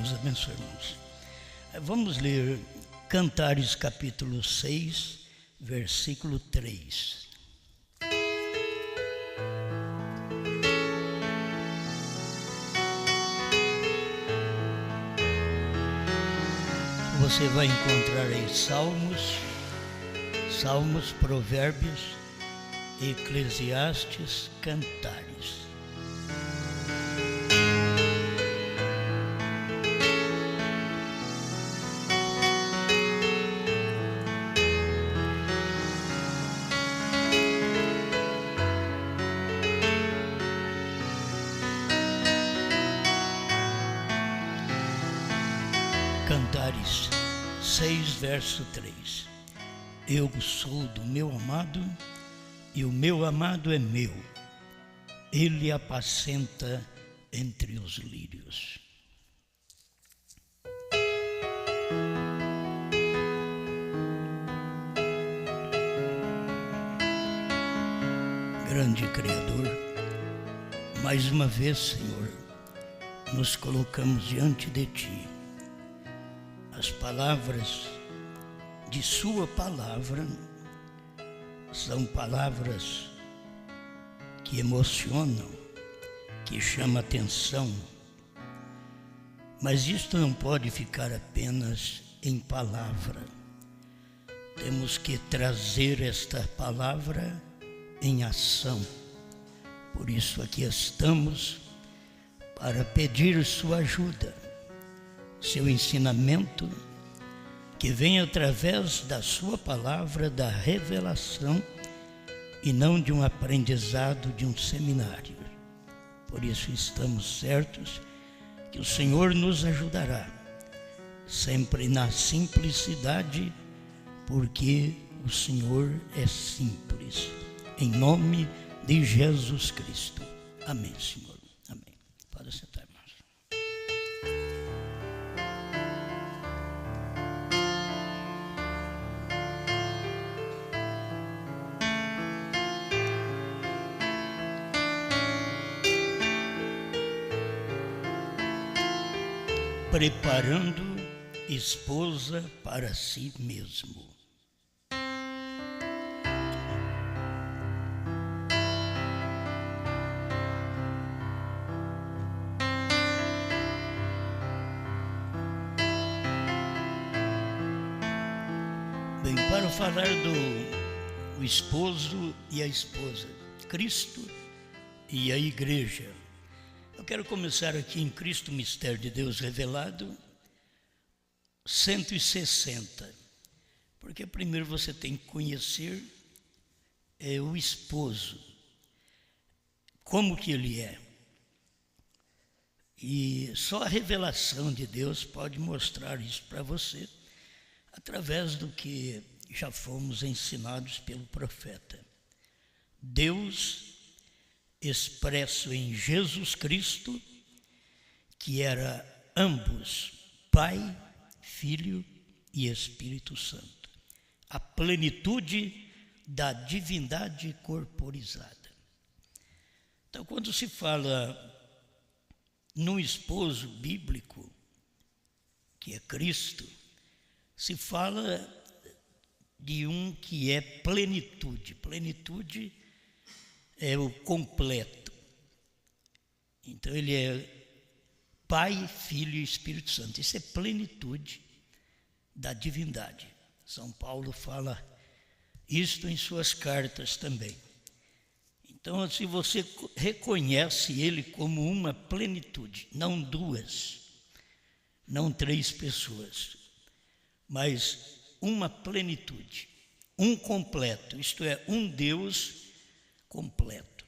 Deus abençoe, irmãos. Vamos ler Cantares capítulo 6, versículo 3. Você vai encontrar aí Salmos, Provérbios, Eclesiastes, Cantares. Cantares 6, verso 3. Eu sou do meu amado, e o meu amado é meu. Ele apacenta entre os lírios. Grande Criador, mais uma vez, Senhor, nos colocamos diante de Ti. As palavras de Sua palavra são palavras que emocionam, que chamam atenção, mas isto não pode ficar apenas em palavra. Temos que trazer esta palavra em ação. Por isso aqui estamos para pedir Sua ajuda, Seu ensinamento, que vem através da Sua palavra, da revelação, e não de um aprendizado de um seminário. Por isso estamos certos que o Senhor nos ajudará, sempre na simplicidade, porque o Senhor é simples. Em nome de Jesus Cristo. Amém, Senhor. Amém. Pode sentar, irmãos. Preparando esposa para si mesmo. Bem, para falar do esposo e a esposa, Cristo e a igreja, eu quero começar aqui em Cristo, Mistério de Deus Revelado, 160, porque primeiro você tem que conhecer o esposo, como que ele é. E só a revelação de Deus pode mostrar isso para você, através do que já fomos ensinados pelo profeta. Deus expresso em Jesus Cristo, que era ambos, Pai, Filho e Espírito Santo, a plenitude da divindade corporizada. Então, quando se fala num esposo bíblico, que é Cristo, se fala de um que é plenitude. Plenitude é o completo. Então ele é Pai, Filho e Espírito Santo. Isso é plenitude da divindade. São Paulo fala isto em suas cartas também. Então, se você reconhece ele como uma plenitude, não duas, não três pessoas, mas uma plenitude, um completo, isto é, um Deus completo.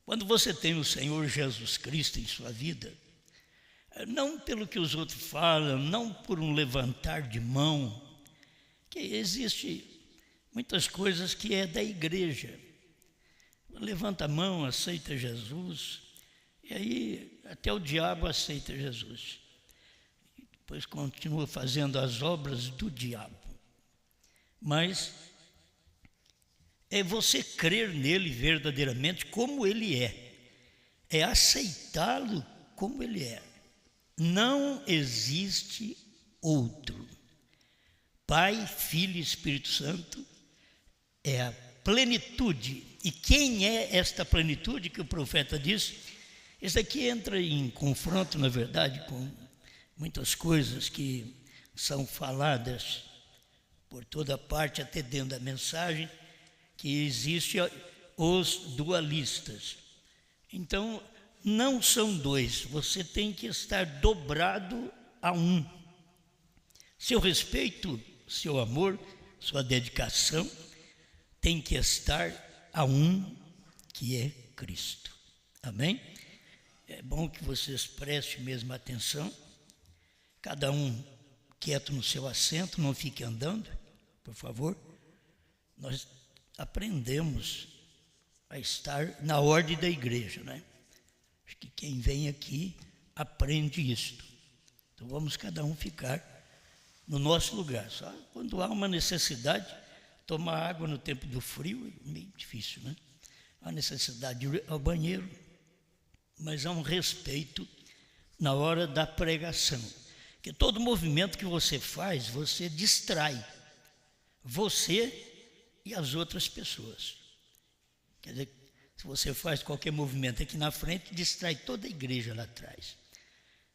Quando você tem o Senhor Jesus Cristo em sua vida, não pelo que os outros falam, não por um levantar de mão, que existe muitas coisas que é da igreja. Levanta a mão, aceita Jesus, e aí até o diabo aceita Jesus. Depois continua fazendo as obras do diabo. Mas é você crer nele verdadeiramente como ele é aceitá-lo como ele é. não existe outro. Pai, Filho e Espírito Santo é a plenitude. E quem é esta plenitude que o profeta diz? Isso aqui entra em confronto, na verdade, com muitas coisas que são faladas por toda parte, até dentro da mensagem, que existem os dualistas. Então, não são dois, você tem que estar dobrado a um. Seu respeito, seu amor, sua dedicação tem que estar a um, que é Cristo. Amém? É bom que vocês prestem mesmo atenção, cada um quieto no seu assento, não fique andando, por favor. Nós aprendemos a estar na ordem da igreja, né? Acho que quem vem aqui aprende isto. Então vamos cada um ficar no nosso lugar. Só quando há uma necessidade, tomar água no tempo do frio é meio difícil, né? Há necessidade de ir ao banheiro, mas há um respeito na hora da pregação. Porque todo movimento que você faz, você distrai você e as outras pessoas. Quer dizer, se você faz qualquer movimento aqui na frente, distrai toda a igreja lá atrás.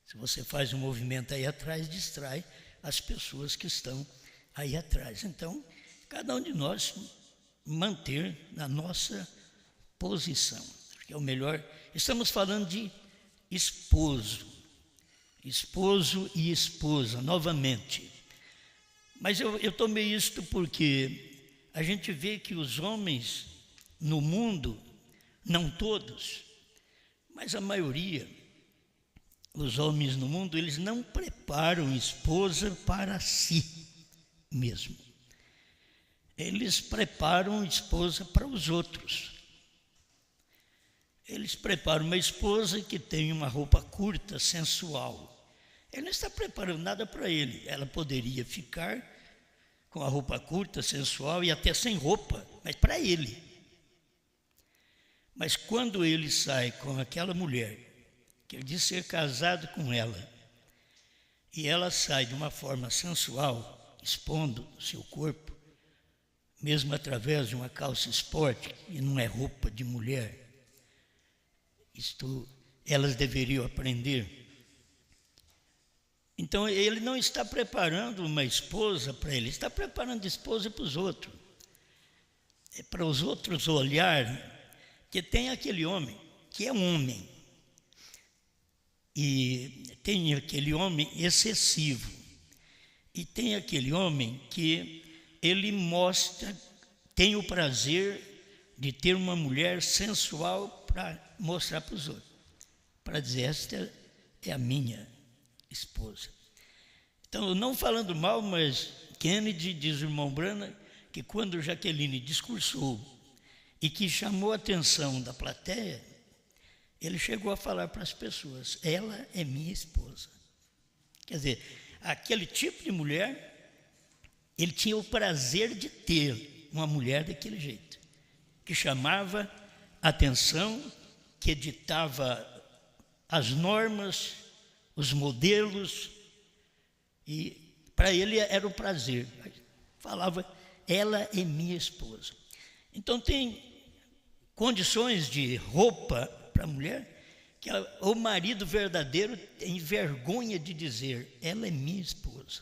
Se você faz um movimento aí atrás, distrai as pessoas que estão aí atrás. Então, cada um de nós manter na nossa posição, que é o melhor. Estamos falando de esposo e esposa, novamente. Mas eu tomei isto porque a gente vê que os homens no mundo, não todos, mas a maioria, os homens no mundo, eles não preparam esposa para si mesmo. Eles preparam esposa para os outros. Eles preparam uma esposa que tem uma roupa curta, sensual. Ele não está preparando nada para ele. Ela poderia ficar com a roupa curta, sensual e até sem roupa, mas para ele. Mas quando ele sai com aquela mulher, que ele diz ser casado com ela, e ela sai de uma forma sensual, expondo o seu corpo, mesmo através de uma calça esporte, e não é roupa de mulher, isto elas deveriam aprender. Então ele não está preparando uma esposa para ele, está preparando esposa para os outros. É para os outros olharem que tem aquele homem, que é um homem, e tem aquele homem excessivo, e tem aquele homem que ele mostra, tem o prazer de ter uma mulher sensual para mostrar para os outros, para dizer, esta é a minha esposa. Então, não falando mal, mas Kennedy, diz o irmão Branham, que quando Jaqueline discursou e que chamou a atenção da plateia, ele chegou a falar para as pessoas, ela é minha esposa. Quer dizer, aquele tipo de mulher, ele tinha o prazer de ter uma mulher daquele jeito, que chamava a atenção, que ditava as normas, os modelos, e para ele era o prazer. Falava, ela é minha esposa. Então tem condições de roupa para a mulher, que o marido verdadeiro tem vergonha de dizer, ela é minha esposa.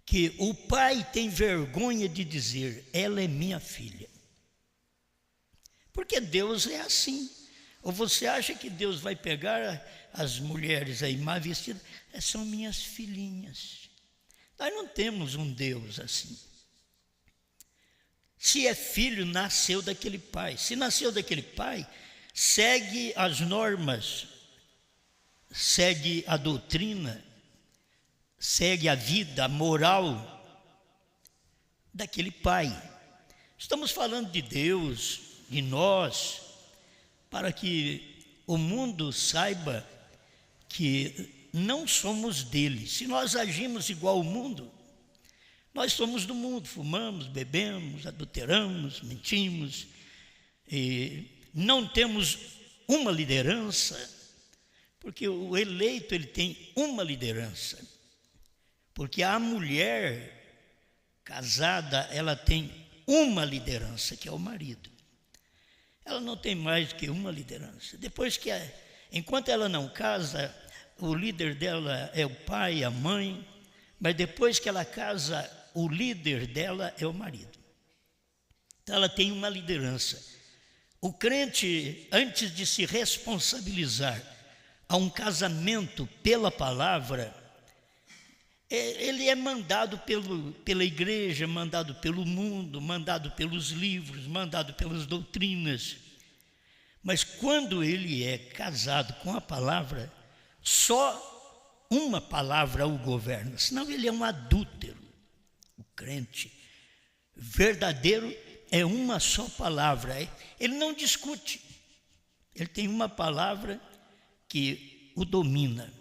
Que o pai tem vergonha de dizer, ela é minha filha. Porque Deus é assim. Ou você acha que Deus vai pegar as mulheres aí mal vestidas? São minhas filhinhas. Nós não temos um Deus assim. Se é filho, nasceu daquele pai. Se nasceu daquele pai, segue as normas, segue a doutrina, segue a vida, a moral daquele pai. Estamos falando de Deus, de nós, para que o mundo saiba que não somos dele. Se nós agimos igual ao mundo, nós somos do mundo, fumamos, bebemos, adulteramos, mentimos, e não temos uma liderança, Porque o eleito, ele tem uma liderança. Porque a mulher casada, ela tem uma liderança, que é o marido. Ela não tem mais que uma liderança. Enquanto ela não casa, o líder dela é o pai, a mãe, mas depois que ela casa, o líder dela é o marido. Então ela tem uma liderança. O crente, antes de se responsabilizar a um casamento pela palavra, ele é mandado pela igreja, mandado pelo mundo, mandado pelos livros, mandado pelas doutrinas. Mas quando ele é casado com a palavra, só uma palavra o governa, senão ele é um adúltero. O crente verdadeiro é uma só palavra, ele não discute, ele tem uma palavra que o domina,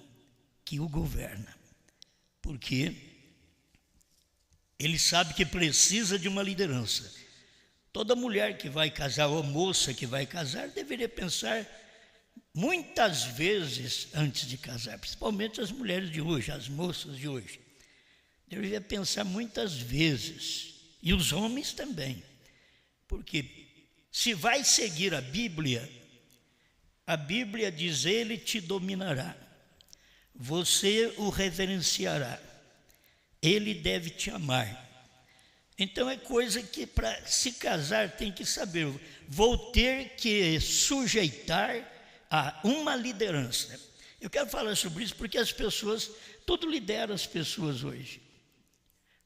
que o governa, porque ele sabe que precisa de uma liderança. Toda mulher que vai casar, ou moça que vai casar, deveria pensar muitas vezes antes de casar, principalmente as mulheres de hoje, as moças de hoje. Deveria pensar muitas vezes, e os homens também, porque se vai seguir a Bíblia diz: ele te dominará, você o reverenciará, ele deve te amar. Então é coisa que para se casar tem que saber, vou ter que sujeitar a uma liderança. Eu quero falar sobre isso porque as pessoas, tudo lidera as pessoas hoje.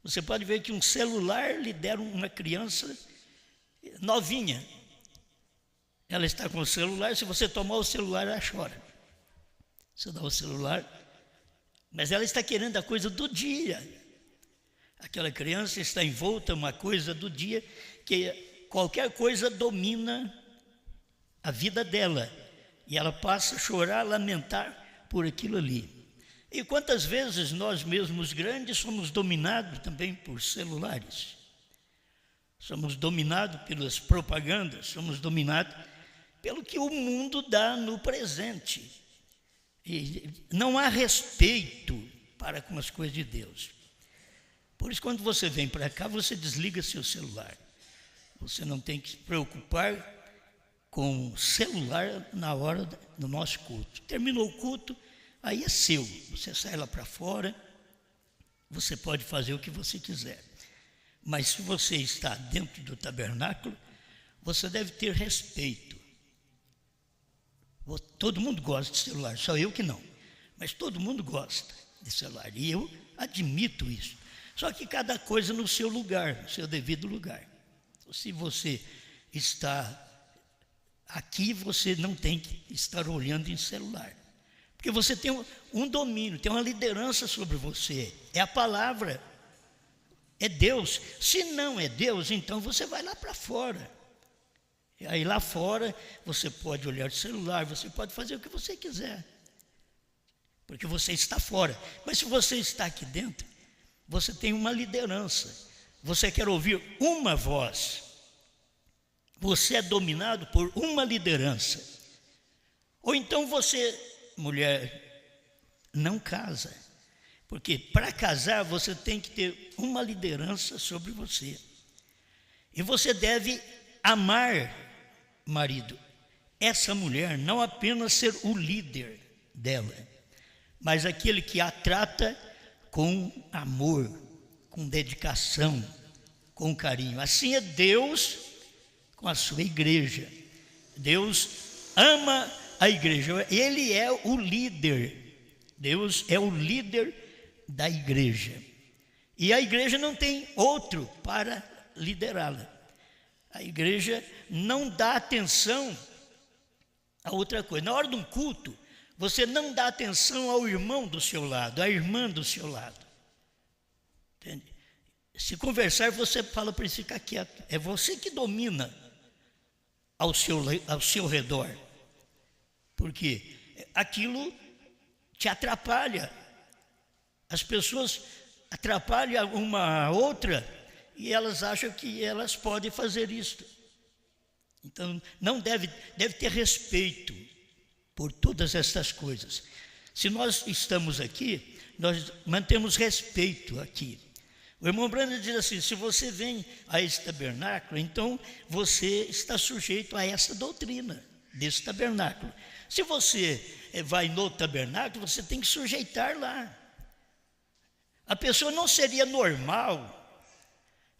Você pode ver que um celular lidera uma criança novinha. Ela está com o celular, se você tomar o celular, ela chora. Você dá o celular, mas ela está querendo a coisa do dia. Aquela criança está envolta em uma coisa do dia, que qualquer coisa domina a vida dela. E ela passa a chorar, a lamentar por aquilo ali. E quantas vezes nós mesmos grandes somos dominados também por celulares. Somos dominados pelas propagandas, somos dominados pelo que o mundo dá no presente. E não há respeito para com as coisas de Deus. Por isso, quando você vem para cá, você desliga seu celular. Você não tem que se preocupar com o celular na hora do nosso culto. Terminou o culto, aí é seu. Você sai lá para fora, você pode fazer o que você quiser. Mas se você está dentro do tabernáculo, você deve ter respeito. Todo mundo gosta de celular, só eu que não. Mas todo mundo gosta de celular, e eu admito isso. Só que cada coisa no seu lugar, no seu devido lugar. Então, se você está aqui, você não tem que estar olhando em celular. Porque você tem um domínio, tem uma liderança sobre você. É a palavra, é Deus. Se não é Deus, então você vai lá para fora. E aí lá fora você pode olhar o celular, você pode fazer o que você quiser. Porque você está fora. Mas se você está aqui dentro, você tem uma liderança, você quer ouvir uma voz, você é dominado por uma liderança. Ou então você, mulher, não casa, porque para casar você tem que ter uma liderança sobre você. E você deve amar, marido, essa mulher, não apenas ser o líder dela, mas aquele que a trata com amor, com dedicação, com carinho. Assim é Deus com a sua igreja. Deus ama a igreja, ele é o líder. Deus é o líder da igreja. E a igreja não tem outro para liderá-la. A igreja não dá atenção a outra coisa. Na hora de um culto, você não dá atenção ao irmão do seu lado, à irmã do seu lado. Entende? Se conversar, você fala para ele ficar quieto. É você que domina ao seu redor. Porque aquilo te atrapalha. As pessoas atrapalham uma a outra e elas acham que elas podem fazer isso. Então, não deve ter respeito. por todas estas coisas. Se nós estamos aqui, nós mantemos respeito aqui. O irmão Branham diz assim: se você vem a esse tabernáculo, então você está sujeito a essa doutrina desse tabernáculo. Se você vai no tabernáculo, você tem que sujeitar lá. A pessoa não seria normal,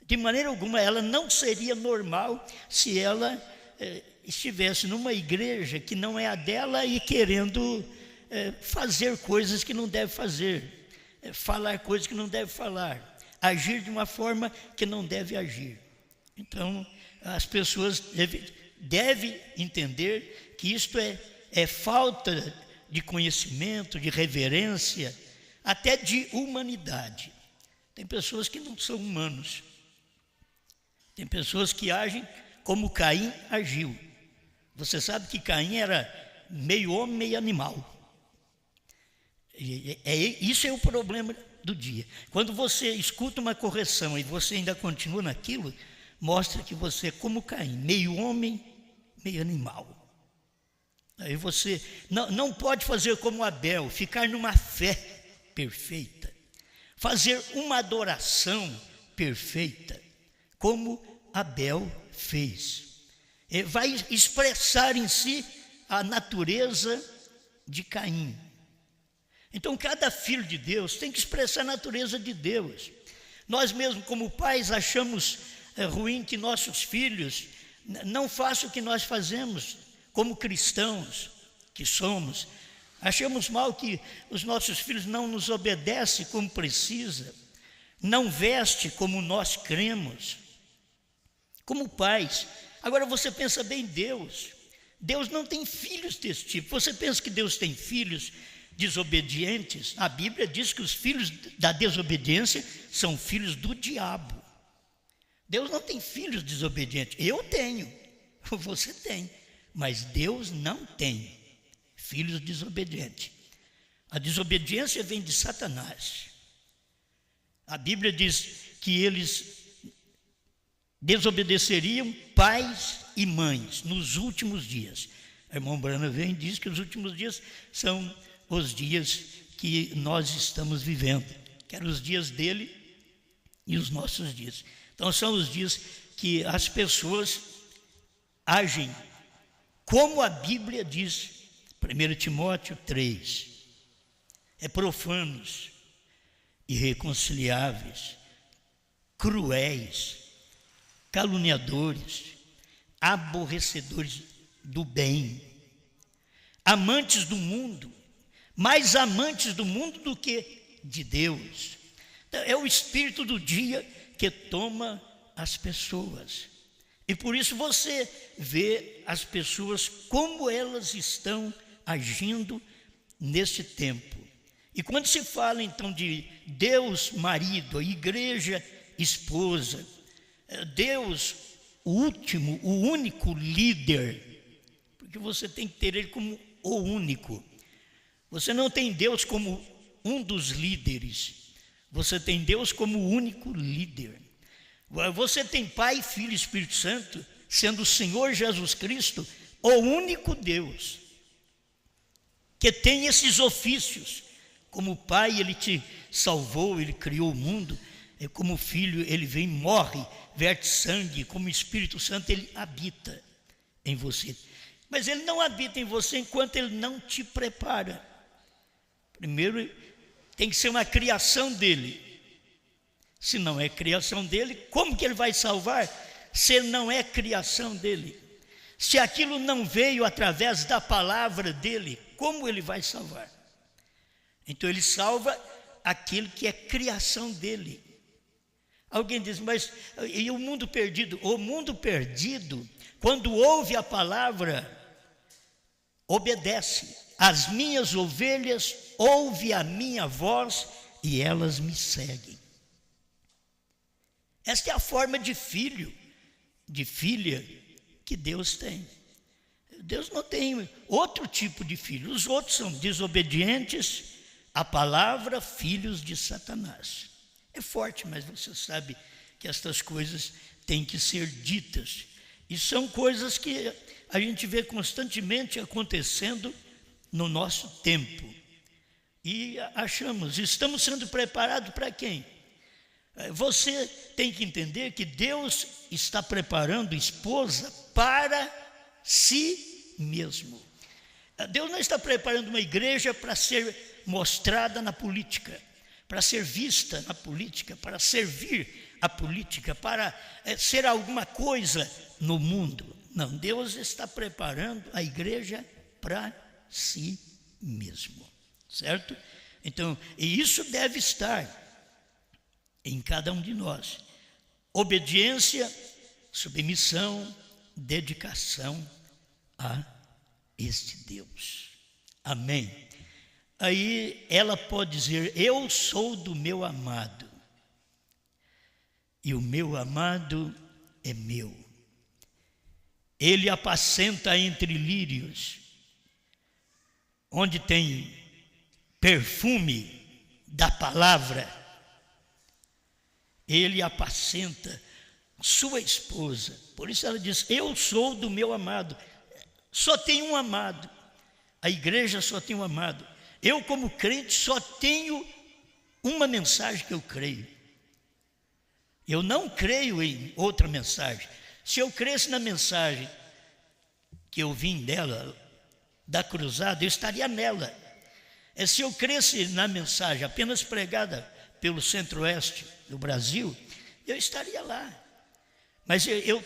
de maneira alguma, ela não seria normal se ela estivesse numa igreja que não é a dela e querendo fazer coisas que não deve fazer, falar coisas que não deve falar, agir de uma forma que não deve agir. Então, as pessoas devem entender que isto é falta de conhecimento, de reverência, até de humanidade. Tem pessoas que não são humanos. Tem pessoas que agem como Caim agiu. Você sabe que Caim era meio homem, meio animal. Isso é o problema do dia. Quando você escuta uma correção e você ainda continua naquilo, mostra que você é como Caim, meio homem, meio animal. Aí você não pode fazer como Abel, ficar numa fé perfeita, fazer uma adoração perfeita, como Abel fez. Vai expressar em si a natureza de Caim. Então, cada filho de Deus tem que expressar a natureza de Deus. Nós mesmos, como pais, achamos ruim que nossos filhos não façam o que nós fazemos, como cristãos que somos. Achamos mal que os nossos filhos não nos obedecem como precisa, não vestem como nós cremos, como pais. Agora você pensa bem, Deus não tem filhos desse tipo. Você pensa que Deus tem filhos desobedientes? A Bíblia diz que os filhos da desobediência são filhos do diabo. Deus não tem filhos desobedientes. Eu tenho, você tem, mas Deus não tem filhos desobedientes. A desobediência vem de Satanás. A Bíblia diz que eles desobedeceriam pais e mães nos últimos dias. A irmã Brana vem e diz que os últimos dias são os dias que nós estamos vivendo, que eram os dias dele e os nossos dias. Então são os dias que as pessoas agem como a Bíblia diz, 1 Timóteo 3, profanos, irreconciliáveis, cruéis, caluniadores, aborrecedores do bem, amantes do mundo, mais amantes do mundo do que de Deus. Então, é o espírito do dia que toma as pessoas. E por isso você vê as pessoas como elas estão agindo nesse tempo. E quando se fala então de Deus marido, a igreja esposa, Deus o último, o único líder, porque você tem que ter ele como o único. Você não tem Deus como um dos líderes, você tem Deus como o único líder. Você tem Pai, Filho e Espírito Santo, sendo o Senhor Jesus Cristo o único Deus, que tem esses ofícios. Como Pai, Ele te salvou, Ele criou o mundo. Como Filho, Ele vem, morre, verte sangue. Como Espírito Santo, Ele habita em você. Mas Ele não habita em você enquanto Ele não te prepara. Primeiro, tem que ser uma criação dEle. Se não é criação dEle, como que Ele vai salvar? Se não é criação dEle. Se aquilo não veio através da palavra dEle, como Ele vai salvar? Então Ele salva aquilo que é criação dEle. Alguém diz, mas e o mundo perdido? O mundo perdido, quando ouve a palavra, obedece. As minhas ovelhas ouvem a minha voz e elas me seguem. Esta é a forma de filho, de filha que Deus tem. Deus não tem outro tipo de filho. Os outros são desobedientes à palavra, filhos de Satanás. É forte, mas você sabe que estas coisas têm que ser ditas. E são coisas que a gente vê constantemente acontecendo no nosso tempo. E estamos sendo preparados para quem? Você tem que entender que Deus está preparando esposa para si mesmo. Deus não está preparando uma igreja para ser mostrada na política, para ser vista na política, para servir a política, para ser alguma coisa no mundo. Não, Deus está preparando a igreja para si mesmo, certo? Então, e isso deve estar em cada um de nós. Obediência, submissão, dedicação a este Deus. Amém. Aí ela pode dizer: eu sou do meu amado, e o meu amado é meu. Ele apacenta entre lírios, onde tem perfume da palavra. Ele apacenta sua esposa. Por isso ela diz: eu sou do meu amado. Só tem um amado. A igreja só tem um amado. Eu, como crente, só tenho uma mensagem que eu creio. Eu não creio em outra mensagem. Se eu cresce na mensagem que eu vim dela, da cruzada, eu estaria nela. Se eu cresce na mensagem apenas pregada pelo centro-oeste do Brasil, eu estaria lá. Mas eu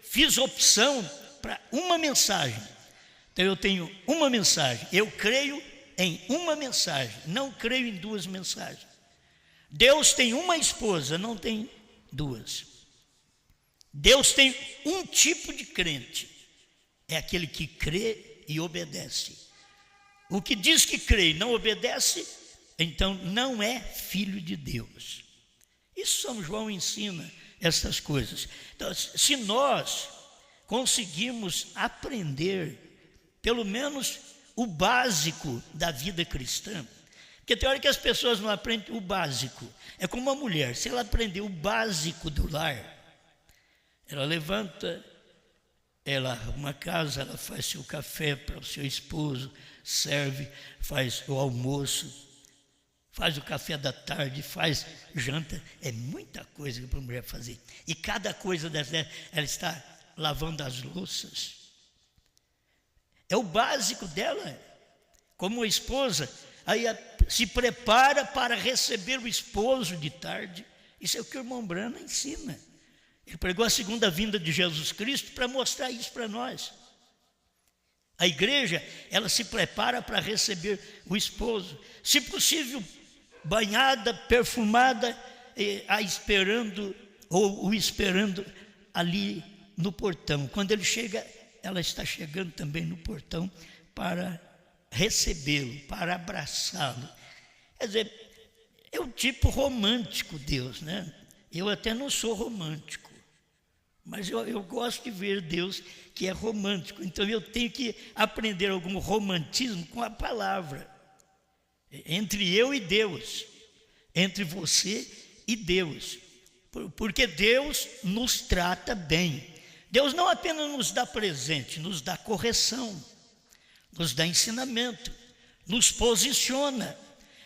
fiz opção para uma mensagem. Então eu tenho uma mensagem. Eu creio em uma mensagem, não creio em duas mensagens. Deus tem uma esposa, não tem duas. Deus tem um tipo de crente, é aquele que crê e obedece. O que diz que crê e não obedece, então não é filho de Deus. Isso São João ensina essas coisas. Então, se nós conseguimos aprender pelo menos o básico da vida cristã, porque tem hora que as pessoas não aprendem o básico. É como uma mulher, se ela aprender o básico do lar, ela levanta, ela arruma a casa, ela faz seu café para o seu esposo, serve, faz o almoço, faz o café da tarde, faz janta. É muita coisa para a mulher fazer. E cada coisa dessa, ela está lavando as louças. É o básico dela. Como uma esposa, aí se prepara para receber o esposo de tarde. Isso é o que o irmão Brana ensina. Ele pregou a segunda vinda de Jesus Cristo para mostrar isso para nós. A igreja, ela se prepara para receber o esposo. Se possível, banhada, perfumada, esperando, ou o esperando ali no portão. Quando ele chega, ela está chegando também no portão para recebê-lo, para abraçá-lo. Quer dizer, é um tipo romântico Deus, né? Eu até não sou romântico, mas eu gosto de ver Deus que é romântico. Então eu tenho que aprender algum romantismo com a palavra. Entre eu e Deus, entre você e Deus. Porque Deus nos trata bem. Deus não apenas nos dá presente, nos dá correção, nos dá ensinamento, nos posiciona.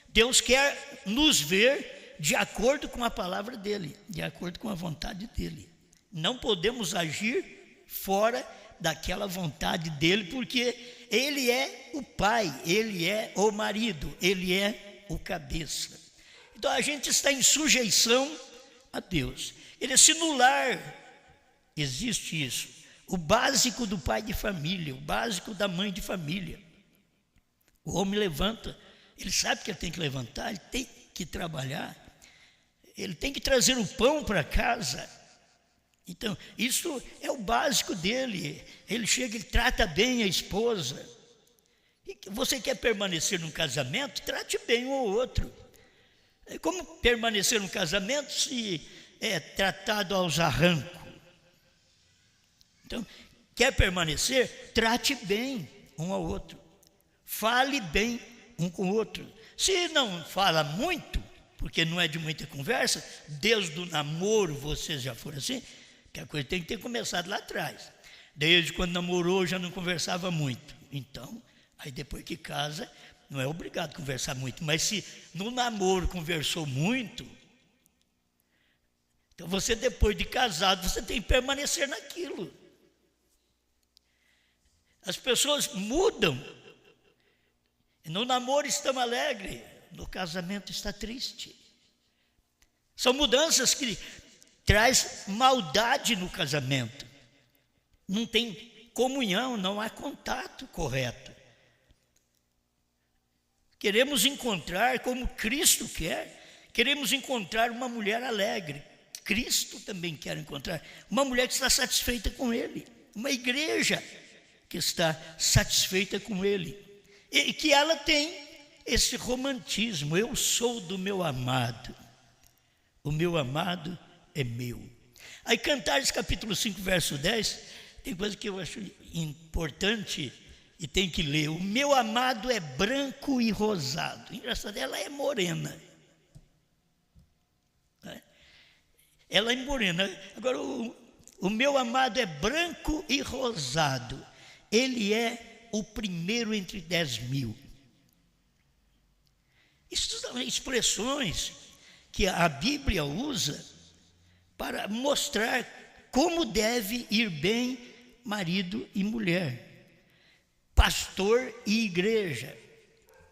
Deus quer nos ver de acordo com a palavra dEle, de acordo com a vontade dEle. Não podemos agir fora daquela vontade dEle, porque Ele é o pai, Ele é o marido, Ele é o cabeça. Então a gente está em sujeição a Deus. Se no lar existe isso, o básico do pai de família, o básico da mãe de família. O homem levanta, ele sabe que ele tem que levantar, ele tem que trabalhar, ele tem que trazer o pão para casa. Então, isso é o básico dele. Ele chega, ele trata bem a esposa. E você quer permanecer num casamento? Trate bem um ou outro. Como permanecer num casamento se é tratado aos arrancos? Então, quer permanecer? Trate bem um ao outro. Fale bem um com o outro. Se não fala muito, porque não é de muita conversa, desde o namoro vocês já foram assim, que a coisa tem que ter começado lá atrás. Desde quando namorou já não conversava muito. Então, Aí depois que casa, não é obrigado a conversar muito, mas se no namoro conversou muito, então você depois de casado, você tem que permanecer naquilo. As pessoas mudam. No namoro estão alegres, no casamento está triste. São mudanças que traz maldade no casamento. Não tem comunhão, não há contato correto. Queremos encontrar como Cristo quer, queremos encontrar uma mulher alegre. Cristo também quer encontrar uma mulher que está satisfeita com Ele, uma igreja que está satisfeita com Ele, e que ela tem esse romantismo. Eu sou do meu amado, o meu amado é meu. Aí Cantares capítulo 5, verso 10, tem coisa que eu acho importante e tem que ler. O meu amado é branco e rosado. Engraçado, ela é morena. Ela é morena. Agora, o meu amado é branco e rosado. Ele é o primeiro entre 10.000. Isso são expressões que a Bíblia usa para mostrar como deve ir bem marido e mulher, pastor e igreja,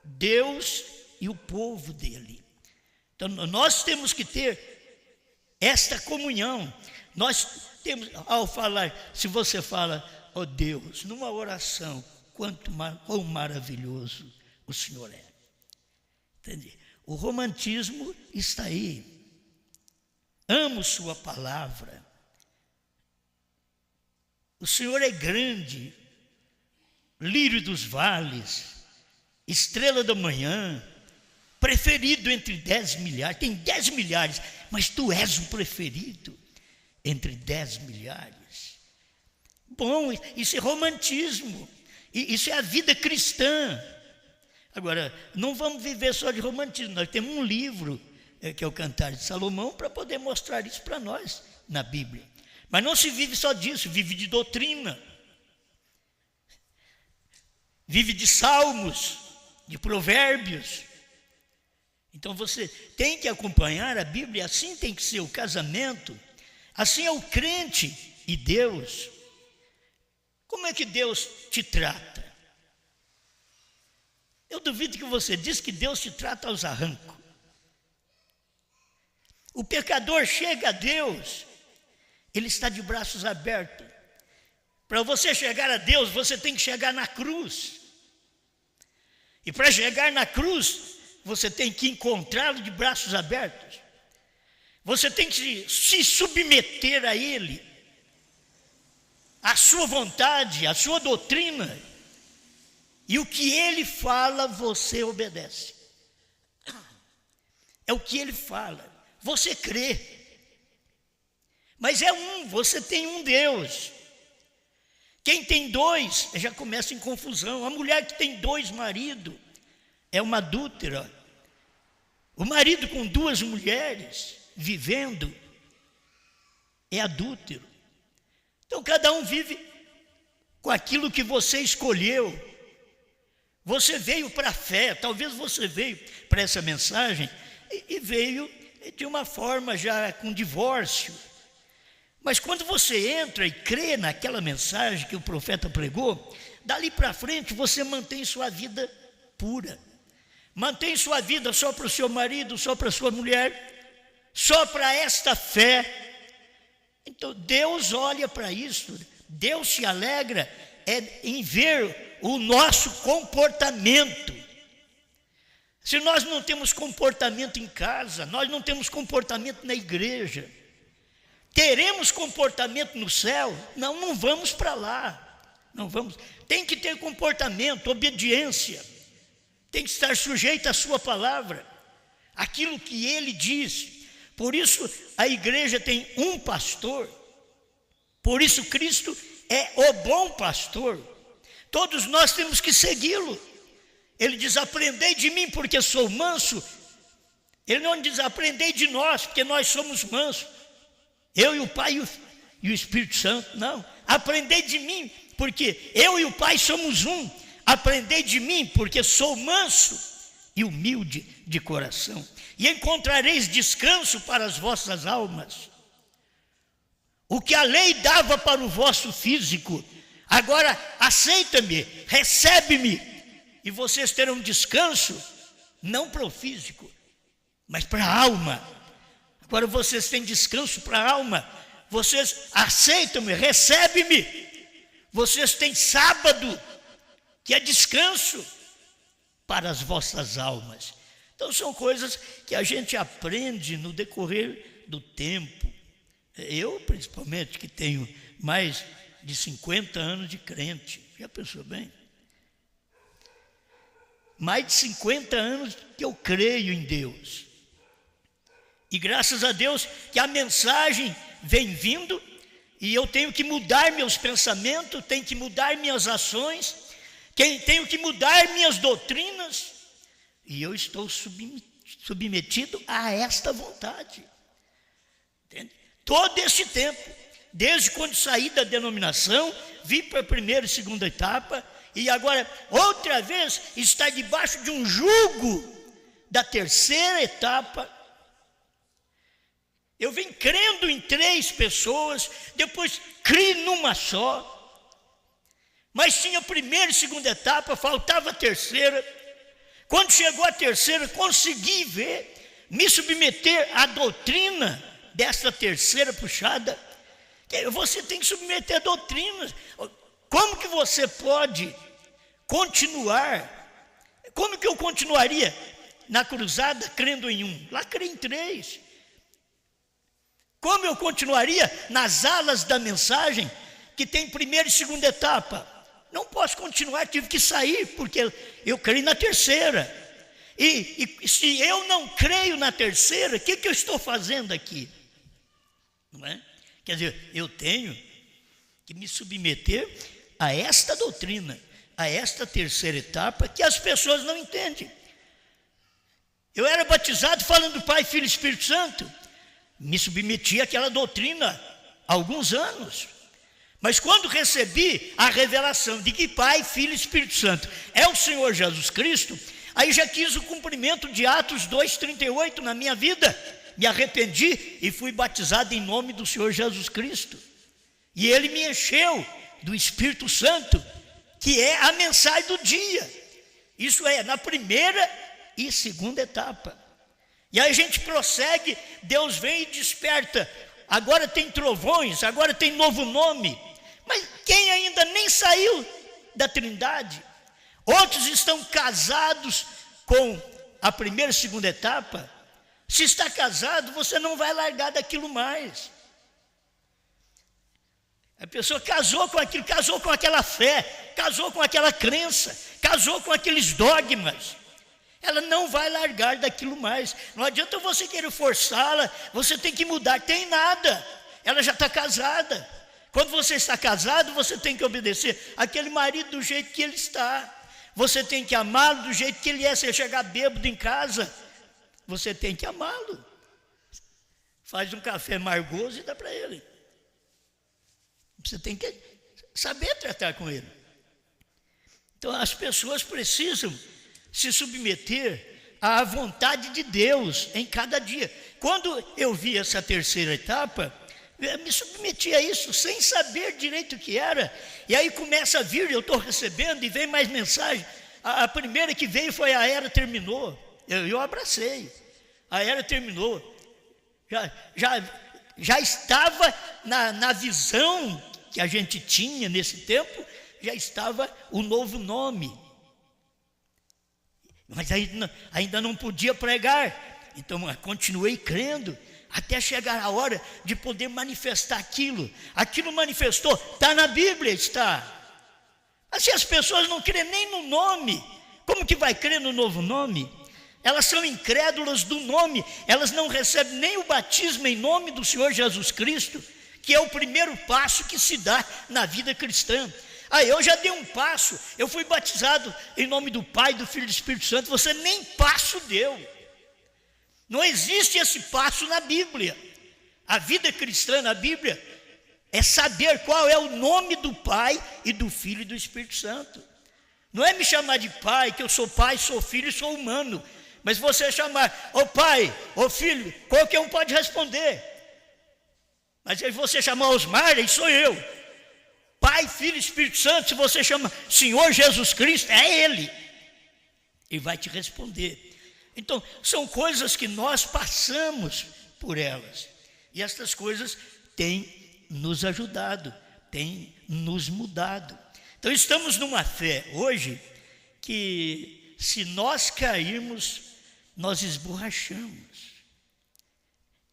Deus e o povo dele. Então nós temos que ter esta comunhão. Nós temos, ao falar, se você fala, ó Deus, numa oração, quão maravilhoso o Senhor é. Entende? O romantismo está aí. Amo sua palavra. O Senhor é grande, lírio dos vales, estrela da manhã, preferido entre 10 milhares. Tem 10 milhares, mas tu és o preferido entre 10 milhares. Bom, isso é romantismo. Isso é a vida cristã. Agora, não vamos viver só de romantismo. Nós temos um livro, que é o Cantares de Salomão, para poder mostrar isso para nós na Bíblia. Mas não se vive só disso, vive de doutrina. Vive de salmos, de provérbios. Então você tem que acompanhar a Bíblia, assim tem que ser o casamento, assim é o crente e Deus. Como é que Deus te trata? Eu duvido que você diz que Deus te trata aos arrancos. O pecador chega a Deus, ele está de braços abertos. Para você chegar a Deus, você tem que chegar na cruz. E para chegar na cruz, você tem que encontrá-lo de braços abertos. Você tem que se submeter a Ele, a sua vontade, a sua doutrina. E o que Ele fala, você obedece. É o que Ele fala. Você crê. Mas você tem um Deus. Quem tem dois, já começa em confusão. A mulher que tem 2 maridos é uma adúltera. O marido com 2 mulheres vivendo é adúltero. Então cada um vive com aquilo que você escolheu. Você veio para a fé, talvez você veio para essa mensagem e veio de uma forma já com divórcio. Mas quando você entra e crê naquela mensagem que o profeta pregou, dali para frente você mantém sua vida pura. Mantém sua vida só para o seu marido, só para a sua mulher, só para esta fé. Então Deus olha para isso, Deus se alegra em ver o nosso comportamento. Se nós não temos comportamento em casa, nós não temos comportamento na igreja, teremos comportamento no céu? Não vamos para lá. Não vamos. Tem que ter comportamento, obediência. Tem que estar sujeito à sua palavra, aquilo que Ele diz. Por isso a igreja tem um pastor. Por isso Cristo é o bom pastor. Todos nós temos que segui-lo. Ele diz: aprendei de mim, porque sou manso. Ele não diz: aprendei de nós, porque nós somos mansos. Eu e o Pai e o Espírito Santo. Não, aprendei de mim, porque eu e o Pai somos um. aprendei de mim, porque sou manso e humilde de coração, e encontrareis descanso para as vossas almas. O que a lei dava para o vosso físico, agora aceita-me, recebe-me, e vocês terão descanso, não para o físico, mas para a alma. Agora vocês têm descanso para a alma, vocês aceitam-me, recebem-me, vocês têm sábado, que é descanso para as vossas almas. Então são coisas que a gente aprende no decorrer do tempo. Eu, principalmente, que tenho mais de 50 anos de crente, já pensou bem? Mais de 50 anos que eu creio em Deus. E graças a Deus que a mensagem vem vindo, e eu tenho que mudar meus pensamentos, tenho que mudar minhas ações, tenho que mudar minhas doutrinas, e eu estou submetido a esta vontade. Entende? Todo esse tempo, desde quando saí da denominação, vim para a primeira e segunda etapa, e agora outra vez está debaixo de um jugo da terceira etapa. Eu vim crendo em 3 pessoas, depois criei numa só, mas tinha a primeira e segunda etapa, faltava a terceira. Quando chegou a terceira, consegui ver, me submeter à doutrina dessa terceira puxada. Você tem que submeter a doutrina. Como que você pode continuar? Como que eu continuaria na cruzada crendo em um? Lá creio em 3. Como eu continuaria nas alas da mensagem, que tem primeira e segunda etapa? Não posso continuar, tive que sair, porque eu creio na terceira. E se eu não creio na terceira, o que eu estou fazendo aqui? Não é? Quer dizer, eu tenho que me submeter a esta doutrina, a esta terceira etapa, que as pessoas não entendem. Eu era batizado falando do Pai, Filho e Espírito Santo, me submeti àquela doutrina há alguns anos. Mas quando recebi a revelação de que Pai, Filho e Espírito Santo é o Senhor Jesus Cristo, aí já quis o cumprimento de Atos 2,38 na minha vida. Me arrependi e fui batizado em nome do Senhor Jesus Cristo. E Ele me encheu do Espírito Santo, que é a mensagem do dia. Isso é, na primeira e segunda etapa. E aí a gente prossegue, Deus vem e desperta. Agora tem trovões, agora tem novo nome. Mas quem ainda nem saiu da Trindade? Outros estão casados com a primeira e segunda etapa. Se está casado, você não vai largar daquilo mais. A pessoa casou com aquilo, casou com aquela fé, casou com aquela crença, casou com aqueles dogmas. Ela não vai largar daquilo mais. Não adianta você querer forçá-la, você tem que mudar. Tem nada, ela já está casada. Quando você está casado, você tem que obedecer aquele marido do jeito que ele está. Você tem que amá-lo do jeito que ele é. Se ele chegar bêbado em casa, você tem que amá-lo. Faz um café amargoso e dá para ele. Você tem que saber tratar com ele. Então as pessoas precisam se submeter à vontade de Deus em cada dia. Quando eu vi essa terceira etapa, eu me submeti a isso sem saber direito o que era. E aí começa a vir, eu estou recebendo e vem mais mensagem. A primeira que veio foi a era terminou. Eu abracei. A era terminou. Já estava na visão que a gente tinha nesse tempo, já estava o novo nome. Mas ainda não podia pregar. Então continuei crendo, até chegar a hora de poder manifestar aquilo. Aquilo manifestou, está na Bíblia, está. Mas se as pessoas não crêem nem no nome, como que vai crer no novo nome? Elas são incrédulas do nome, elas não recebem nem o batismo em nome do Senhor Jesus Cristo, que é o primeiro passo que se dá na vida cristã. Eu já dei um passo, eu fui batizado em nome do Pai, do Filho e do Espírito Santo, você nem passo deu. Não existe esse passo na Bíblia. A vida cristã na Bíblia é saber qual é o nome do Pai e do Filho e do Espírito Santo. Não é me chamar de pai, que eu sou pai, sou filho e sou humano. Mas você chamar, ô pai, ô filho, qualquer um pode responder. Mas se você chamar Osmar, aí sou eu. Pai, Filho e Espírito Santo, se você chama Senhor Jesus Cristo, é Ele. Ele vai te responder. Então, são coisas que nós passamos por elas. E estas coisas têm nos ajudado, têm nos mudado. Então, estamos numa fé hoje que, se nós cairmos, nós esborrachamos.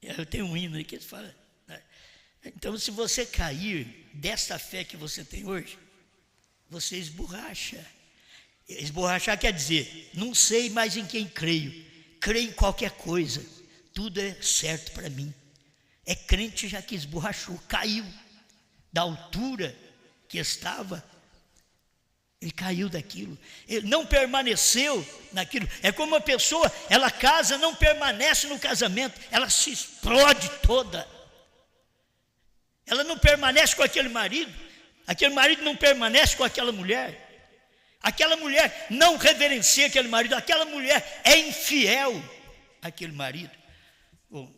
Eu tenho um hino aí que fala, né? Então, se você cair desta fé que você tem hoje, você esborracha. Esborrachar quer dizer, não sei mais em quem creio, creio em qualquer coisa, tudo é certo para mim. É crente já que esborrachou, caiu da altura que estava, ele caiu daquilo, ele não permaneceu naquilo. É como uma pessoa, ela casa, não permanece no casamento, ela se explode toda. Ela não permanece com aquele marido não permanece com aquela mulher não reverencia aquele marido, aquela mulher é infiel àquele marido. Bom,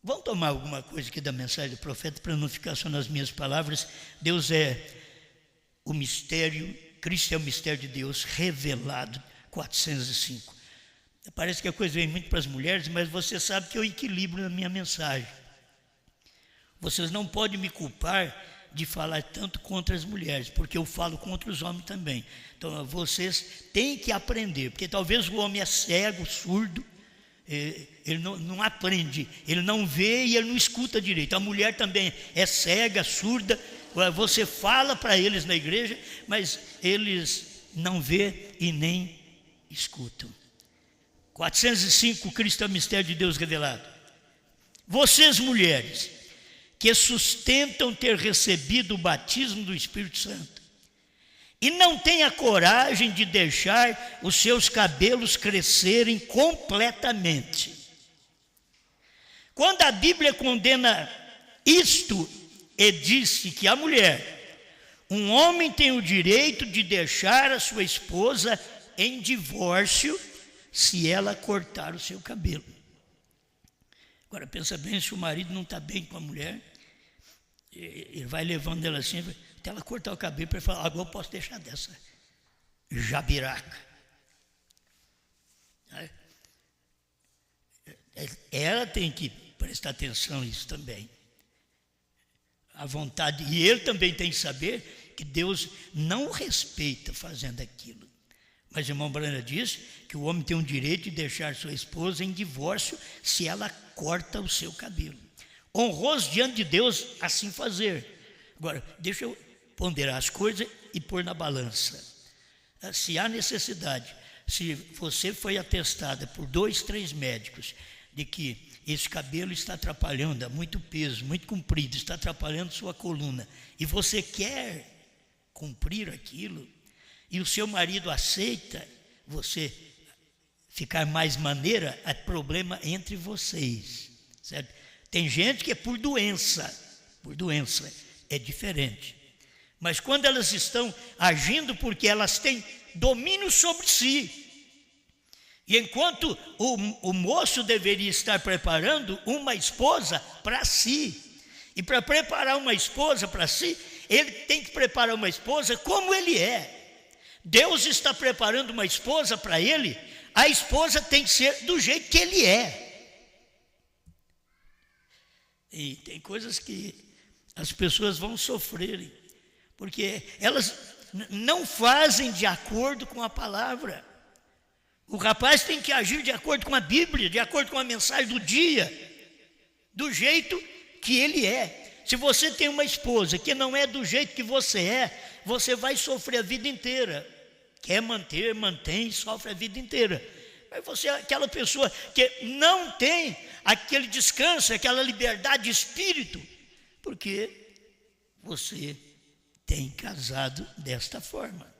vamos tomar alguma coisa aqui da mensagem do profeta para não ficar só nas minhas palavras. Deus é o mistério, Cristo é o mistério de Deus revelado, 405. Parece que a coisa vem muito para as mulheres, mas você sabe que eu equilibro na minha mensagem. Vocês não podem me culpar de falar tanto contra as mulheres, porque eu falo contra os homens também. Então, vocês têm que aprender, porque talvez o homem é cego, surdo, ele não aprende, ele não vê e ele não escuta direito. A mulher também é cega, surda, você fala para eles na igreja, mas eles não vê e nem escutam. 405, Cristo é o mistério de Deus revelado. Vocês, mulheres, que sustentam ter recebido o batismo do Espírito Santo e não têm a coragem de deixar os seus cabelos crescerem completamente. Quando a Bíblia condena isto e disse que a mulher, um homem tem o direito de deixar a sua esposa em divórcio se ela cortar o seu cabelo. Agora pensa bem, se o marido não está bem com a mulher, ele vai levando ela assim, até ela cortar o cabelo para falar, agora eu posso deixar dessa jabiraca. Ela tem que prestar atenção nisso também. A vontade, e ele também tem que saber que Deus não o respeita fazendo aquilo. Mas o irmão Brana diz que o homem tem o direito de deixar sua esposa em divórcio se ela corta o seu cabelo. Honroso diante de Deus assim fazer. Agora, deixa eu ponderar as coisas e pôr na balança. Se há necessidade, se você foi atestada por 2, 3 médicos de que esse cabelo está atrapalhando, há muito peso, muito comprido, está atrapalhando sua coluna, e você quer cumprir aquilo, e o seu marido aceita você ficar mais maneira, é problema entre vocês, certo? Tem gente que é por doença é diferente. Mas quando elas estão agindo porque elas têm domínio sobre si, e enquanto o moço deveria estar preparando uma esposa para si, e para preparar uma esposa para si, ele tem que preparar uma esposa como ele é. Deus está preparando uma esposa para ele, a esposa tem que ser do jeito que ele é. E tem coisas que as pessoas vão sofrerem, porque elas não fazem de acordo com a palavra. O rapaz tem que agir de acordo com a Bíblia, de acordo com a mensagem do dia, do jeito que ele é. Se você tem uma esposa que não é do jeito que você é, você vai sofrer a vida inteira. Quer manter, mantém, sofre a vida inteira. Mas você é aquela pessoa que não tem aquele descanso, aquela liberdade de espírito, porque você tem casado desta forma.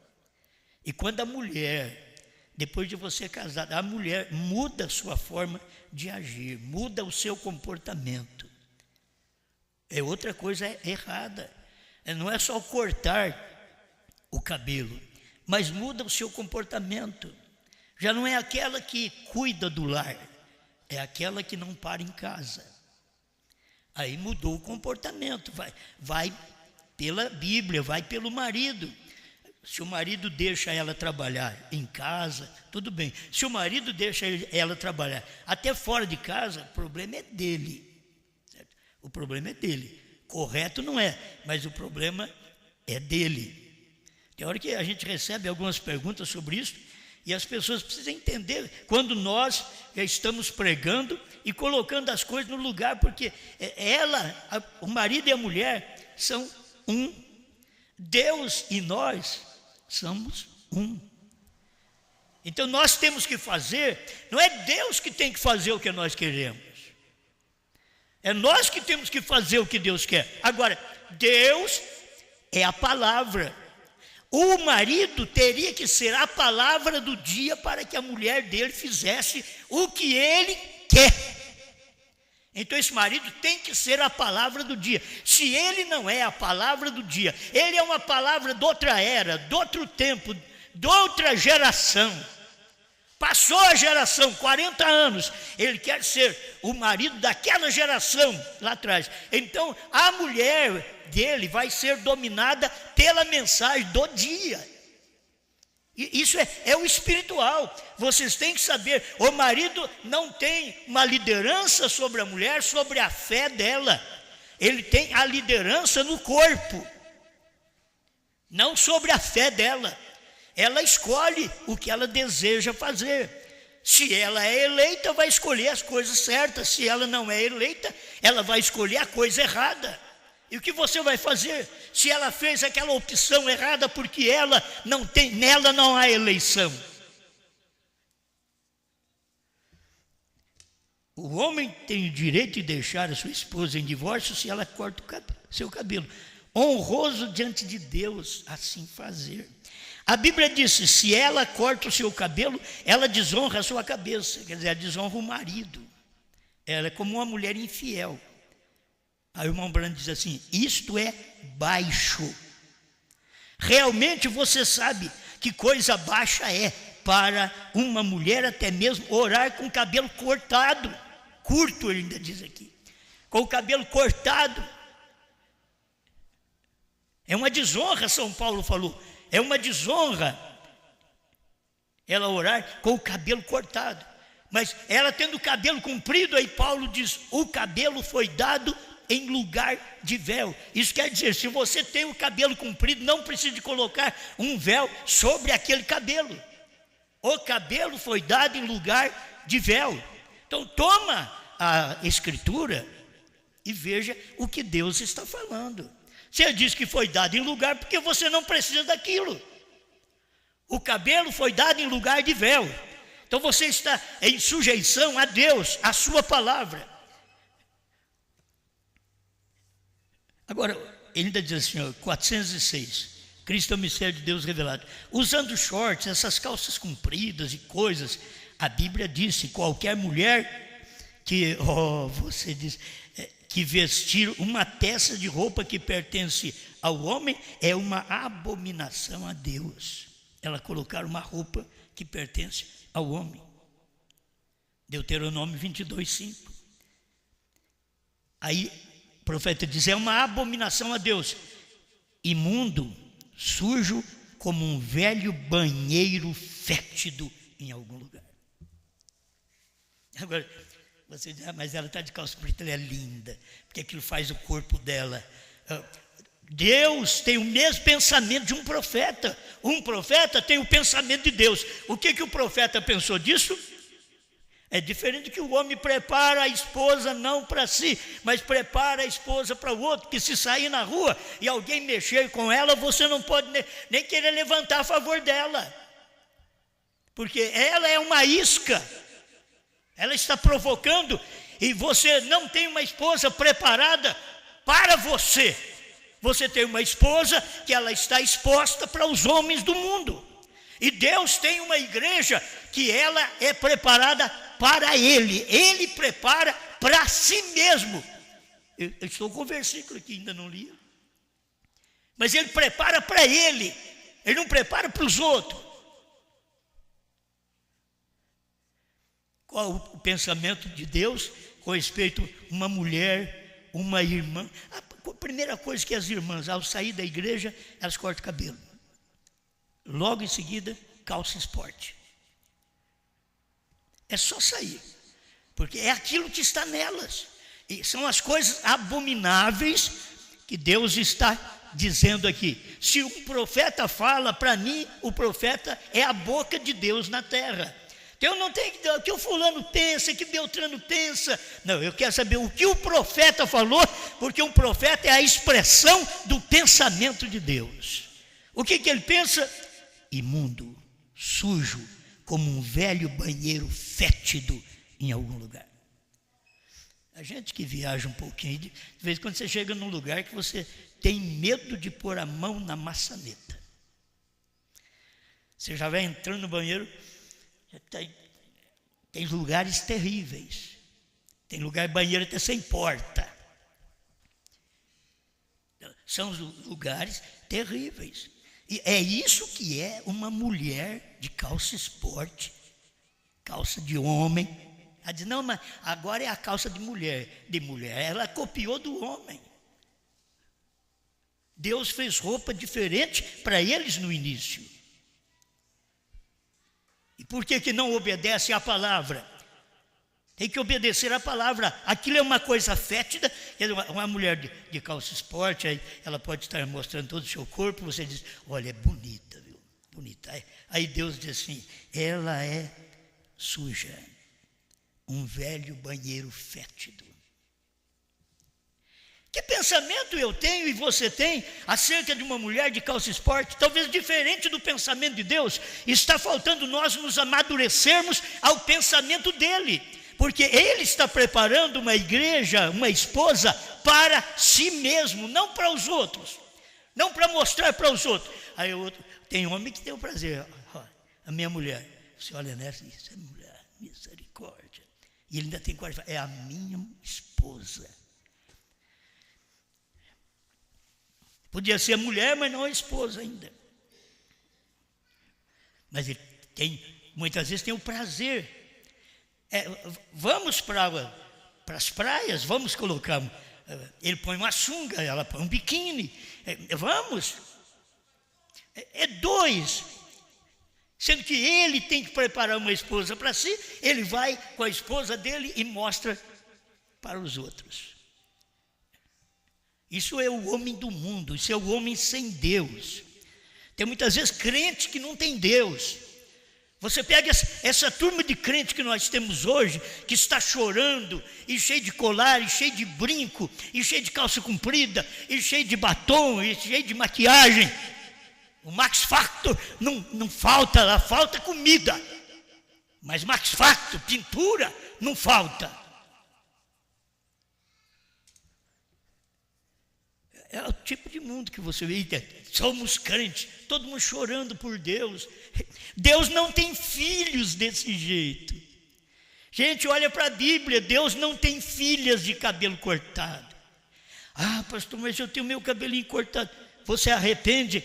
E quando a mulher, depois de você casar, a mulher muda a sua forma de agir, muda o seu comportamento. É outra coisa errada. Não é só cortar o cabelo, mas muda o seu comportamento. Já não é aquela que cuida do lar, é aquela que não para em casa. Aí mudou o comportamento, vai pela Bíblia, vai pelo marido. Se o marido deixa ela trabalhar em casa, tudo bem. Se o marido deixa ela trabalhar até fora de casa, o problema é dele. Certo? O problema é dele. Correto não é, mas o problema é dele. Tem hora que a gente recebe algumas perguntas sobre isso e as pessoas precisam entender quando nós já estamos pregando e colocando as coisas no lugar, porque o marido e a mulher são um. Deus e nós somos um. Então nós temos que fazer, não é Deus que tem que fazer o que nós queremos, é nós que temos que fazer o que Deus quer. Agora, Deus é a palavra. O marido teria que ser a palavra do dia para que a mulher dele fizesse o que ele quer. Então esse marido tem que ser a palavra do dia. Se ele não é a palavra do dia, ele é uma palavra de outra era, de outro tempo, de outra geração. Passou a geração, 40 anos, ele quer ser o marido daquela geração lá atrás. Então a mulher dele vai ser dominada pela mensagem do dia. E isso é o espiritual. Vocês têm que saber, o marido não tem uma liderança sobre a mulher, sobre a fé dela. Ele tem a liderança no corpo, não sobre a fé dela. Ela escolhe o que ela deseja fazer. Se ela é eleita, vai escolher as coisas certas. Se ela não é eleita, ela vai escolher a coisa errada. E o que você vai fazer? Se ela fez aquela opção errada porque nela não há eleição. O homem tem o direito de deixar a sua esposa em divórcio se ela corta seu cabelo. Honroso diante de Deus assim fazer. A Bíblia diz: se ela corta o seu cabelo, ela desonra a sua cabeça. Quer dizer, ela desonra o marido. Ela é como uma mulher infiel. Aí o irmão Branco diz assim: isto é baixo. Realmente você sabe que coisa baixa é para uma mulher até mesmo orar com o cabelo cortado. Curto, ele ainda diz aqui. Com o cabelo cortado. É uma desonra, São Paulo falou. É uma desonra ela orar com o cabelo cortado. Mas ela tendo o cabelo comprido, aí Paulo diz: o cabelo foi dado em lugar de véu. Isso quer dizer, se você tem o cabelo comprido, não precisa de colocar um véu sobre aquele cabelo. O cabelo foi dado em lugar de véu. Então toma a Escritura e veja o que Deus está falando. Você diz que foi dado em lugar porque você não precisa daquilo. O cabelo foi dado em lugar de véu. Então você está em sujeição a Deus, a sua palavra. Agora, ele ainda diz assim, 406, Cristo é o mistério de Deus revelado. Usando shorts, essas calças compridas e coisas, a Bíblia disse: qualquer mulher que, você diz, que vestir uma peça de roupa que pertence ao homem é uma abominação a Deus. Ela colocar uma roupa que pertence ao homem. Deuteronômio 22:5. Aí o profeta diz: é uma abominação a Deus, imundo, sujo, como um velho banheiro fétido em algum lugar. Agora, você diz: mas ela está de calça preta, ela é linda, porque aquilo faz o corpo dela. Deus tem o mesmo pensamento de um profeta. Um profeta tem o pensamento de Deus. O que o profeta pensou disso? É diferente que o homem prepara a esposa não para si, mas prepara a esposa para o outro, que se sair na rua e alguém mexer com ela, você não pode nem querer levantar a favor dela, porque ela é uma isca, ela está provocando, e você não tem uma esposa preparada para você. Você tem uma esposa que ela está exposta para os homens do mundo, e Deus tem uma igreja que ela é preparada para Ele prepara para si mesmo. Eu estou com o versículo aqui, ainda não li. Mas Ele prepara para Ele. Ele não prepara para os outros. Qual o pensamento de Deus com respeito a uma mulher, uma irmã? A primeira coisa que as irmãs, ao sair da igreja, elas cortam o cabelo. Logo em seguida, calça esporte. É só sair, porque é aquilo que está nelas. E são as coisas abomináveis que Deus está dizendo aqui. Se um profeta fala, para mim, o profeta é a boca de Deus na terra. Então eu não tenho que dizer o que o fulano pensa, o que Beltrano pensa. Não, eu quero saber o que o profeta falou, porque um profeta é a expressão do pensamento de Deus. O que ele pensa? Imundo, sujo, como um velho banheiro fétido em algum lugar. A gente que viaja um pouquinho, de vez em quando você chega num lugar que você tem medo de pôr a mão na maçaneta. Você já vai entrando no banheiro, tem lugares terríveis. Tem lugar banheiro até sem porta. São lugares terríveis. E é isso que é uma mulher de calça esporte, calça de homem. Ela diz, não, mas agora é a calça de mulher. De mulher, ela copiou do homem. Deus fez roupa diferente para eles no início. E por que não obedece à palavra? Tem que obedecer à palavra. Aquilo é uma coisa fétida. Uma mulher de calça esporte, aí ela pode estar mostrando todo o seu corpo. Você diz, olha, é bonita, viu? Bonita. Aí Deus diz assim, ela é suja. Um velho banheiro fétido. Que pensamento eu tenho e você tem acerca de uma mulher de calça esporte? Talvez diferente do pensamento de Deus. Está faltando nós nos amadurecermos ao pensamento dele. Porque ele está preparando uma igreja, uma esposa para si mesmo, não para os outros. Não para mostrar para os outros. Aí tem homem que tem o prazer. A minha mulher, você olha nessa, isso é mulher, misericórdia. E ele ainda tem coragem, é a minha esposa. Podia ser mulher, mas não a esposa ainda. Mas ele muitas vezes tem o prazer. Vamos para as praias, vamos colocar. Ele põe uma sunga, ela põe um biquíni. Vamos. É dois. Sendo que ele tem que preparar uma esposa para si, ele vai com a esposa dele e mostra para os outros. Isso é o homem do mundo, isso é o homem sem Deus. Tem muitas vezes crente que não tem Deus. Você pega essa turma de crente que nós temos hoje, que está chorando, e cheio de colar, e cheio de brinco, e cheio de calça comprida, e cheio de batom, e cheio de maquiagem. O Max Factor não falta, lá falta comida. Mas Max Factor, pintura, não falta. É o tipo de mundo que você vê. Somos crentes, todo mundo chorando por Deus. Deus não tem filhos desse jeito. Gente, olha para a Bíblia, Deus não tem filhas de cabelo cortado. Ah, pastor, mas eu tenho meu cabelinho cortado. Você arrepende?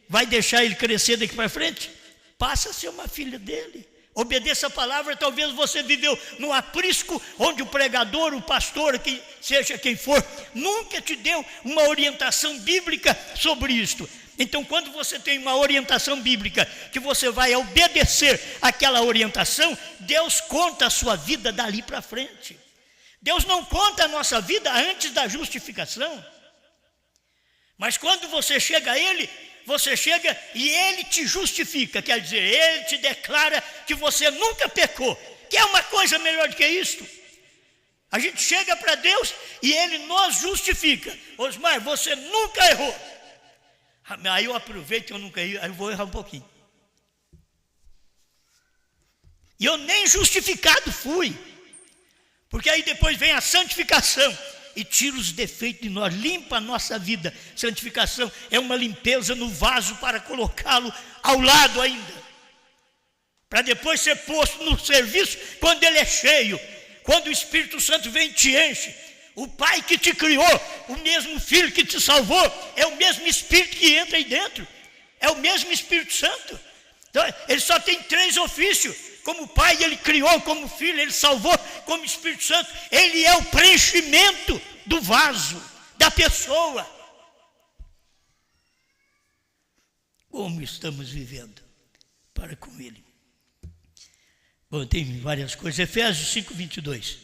Vai deixar ele crescer daqui para frente? Passa a ser uma filha dele. Obedeça a palavra. Talvez você viveu num aprisco onde o pregador, o pastor, seja quem for, nunca te deu uma orientação bíblica sobre isto. Então, quando você tem uma orientação bíblica, que você vai obedecer aquela orientação, Deus conta a sua vida dali para frente. Deus não conta a nossa vida antes da justificação. Mas quando você chega a Ele, você chega e Ele te justifica. Quer dizer, Ele te declara que você nunca pecou. Que é uma coisa melhor do que isto. A gente chega para Deus e Ele nos justifica. Osmar, você nunca errou. Aí eu aproveito que eu nunca errei, aí eu vou errar um pouquinho. E eu nem justificado fui. Porque aí depois vem a santificação e tira os defeitos de nós, limpa a nossa vida. Santificação é uma limpeza no vaso para colocá-lo ao lado ainda. Para depois ser posto no serviço quando ele é cheio. Quando o Espírito Santo vem e te enche. O Pai que te criou, o mesmo Filho que te salvou, é o mesmo Espírito que entra aí dentro. É o mesmo Espírito Santo. Então, ele só tem 3 ofícios. Como Pai, ele criou, como Filho, ele salvou, como Espírito Santo. Ele é o preenchimento do vaso, da pessoa. Como estamos vivendo para com ele? Bom, tem várias coisas. Efésios 5:22.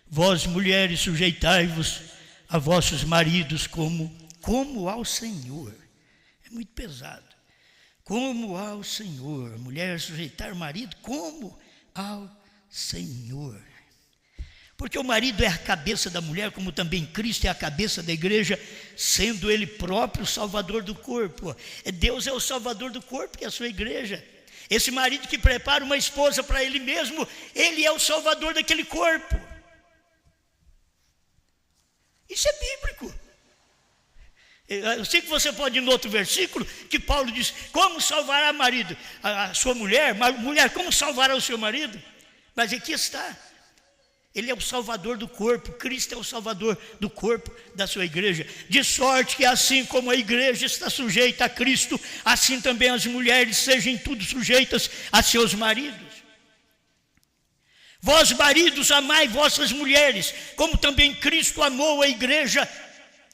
Vós, mulheres, sujeitai-vos a vossos maridos como ao Senhor. É muito pesado. Como ao Senhor. Mulher, sujeitar o marido como ao Senhor. Porque o marido é a cabeça da mulher, como também Cristo é a cabeça da igreja, sendo ele próprio o salvador do corpo. Deus é o salvador do corpo, que é a sua igreja. Esse marido que prepara uma esposa para ele mesmo, ele é o salvador daquele corpo. Isso é bíblico. Eu sei que você pode ir no outro versículo, que Paulo diz, como salvará marido a sua mulher? Mulher, como salvará o seu marido? Mas aqui está. Ele é o salvador do corpo, Cristo é o salvador do corpo da sua igreja. De sorte que assim como a igreja está sujeita a Cristo, assim também as mulheres sejam em tudo sujeitas a seus maridos. Vós, maridos, amai vossas mulheres, como também Cristo amou a igreja.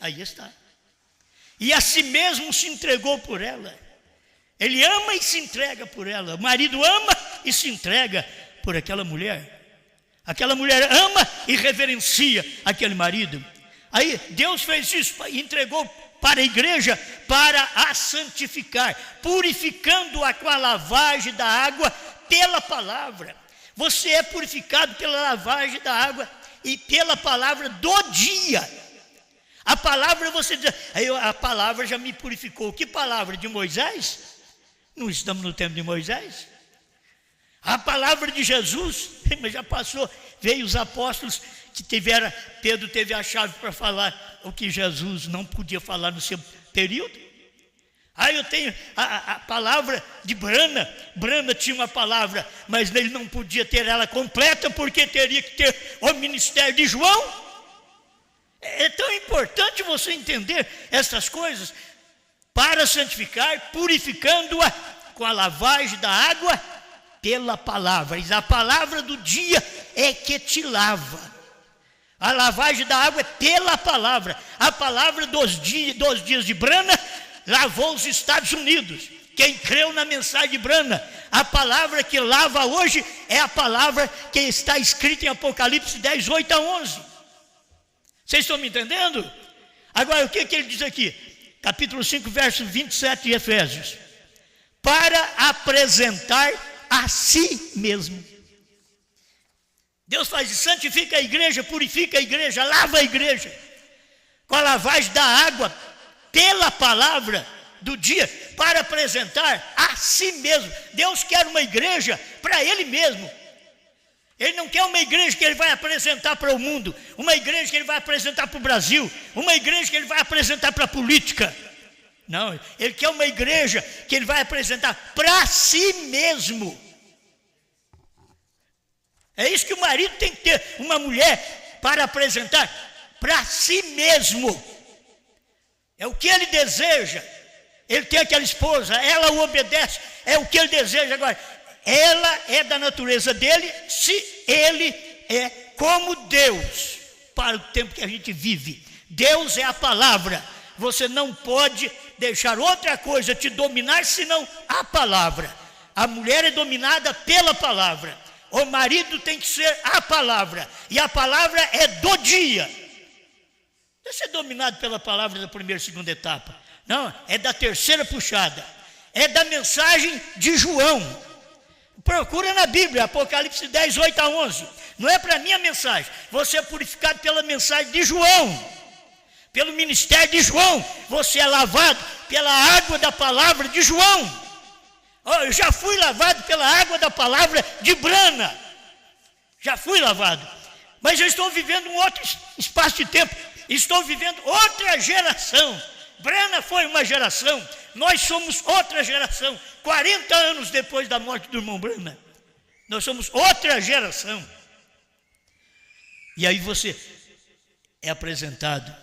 Aí está. E a si mesmo se entregou por ela. Ele ama e se entrega por ela. O marido ama e se entrega por aquela mulher. Aquela mulher ama e reverencia aquele marido. Aí Deus fez isso, entregou para a igreja para a santificar, purificando-a com a lavagem da água pela palavra. Você é purificado pela lavagem da água e pela palavra do dia. A palavra você diz, a palavra já me purificou. Que palavra? De Moisés? Não estamos no tempo de Moisés. A palavra de Jesus, mas já passou, veio os apóstolos que tiveram, Pedro teve a chave para falar o que Jesus não podia falar no seu período. Aí eu tenho a palavra de Brana. Brana tinha uma palavra, mas ele não podia ter ela completa, porque teria que ter o ministério de João. É tão importante você entender essas coisas, para santificar, purificando-a com a lavagem da água pela palavra. E a palavra do dia é que te lava. A lavagem da água é pela palavra. A palavra dos dias de Brana lavou os Estados Unidos. Quem creu na mensagem de Brana, a palavra que lava hoje é a palavra que está escrita em Apocalipse 10, 8 a 11. Vocês estão me entendendo? Agora, o que ele diz aqui? Capítulo 5, verso 27 de Efésios. Para apresentar a si mesmo. Deus faz isso, santifica a igreja, purifica a igreja, lava a igreja, com a lavagem da água, pela palavra do dia, para apresentar a si mesmo. Deus quer uma igreja para Ele mesmo. Ele não quer uma igreja que Ele vai apresentar para o mundo, uma igreja que Ele vai apresentar para o Brasil, uma igreja que Ele vai apresentar para a política. Não, Ele quer uma igreja que Ele vai apresentar para si mesmo. É isso que o marido tem que ter, uma mulher para apresentar para si mesmo. É o que ele deseja. Ele tem aquela esposa, ela o obedece, é o que ele deseja. Agora, ela é da natureza dele, se ele é como Deus, para o tempo que a gente vive. Deus é a palavra. Você não pode deixar outra coisa te dominar senão a palavra. A mulher é dominada pela palavra. O marido tem que ser a palavra. E a palavra é do dia. Não é ser dominado pela palavra da primeira e segunda etapa. Não, é da terceira puxada. É da mensagem de João. Procura na Bíblia, Apocalipse 10, 8 a 11. Não é para mim a mensagem. Você é purificado pela mensagem de João. Pelo ministério de João. Você é lavado pela água da palavra de João. Eu já fui lavado pela água da palavra de Brana. Já fui lavado. Mas eu estou vivendo um outro espaço de tempo. Estou vivendo outra geração. Brana foi uma geração. Nós somos outra geração. 40 anos depois da morte do irmão Brana. Nós somos outra geração. E aí você é apresentado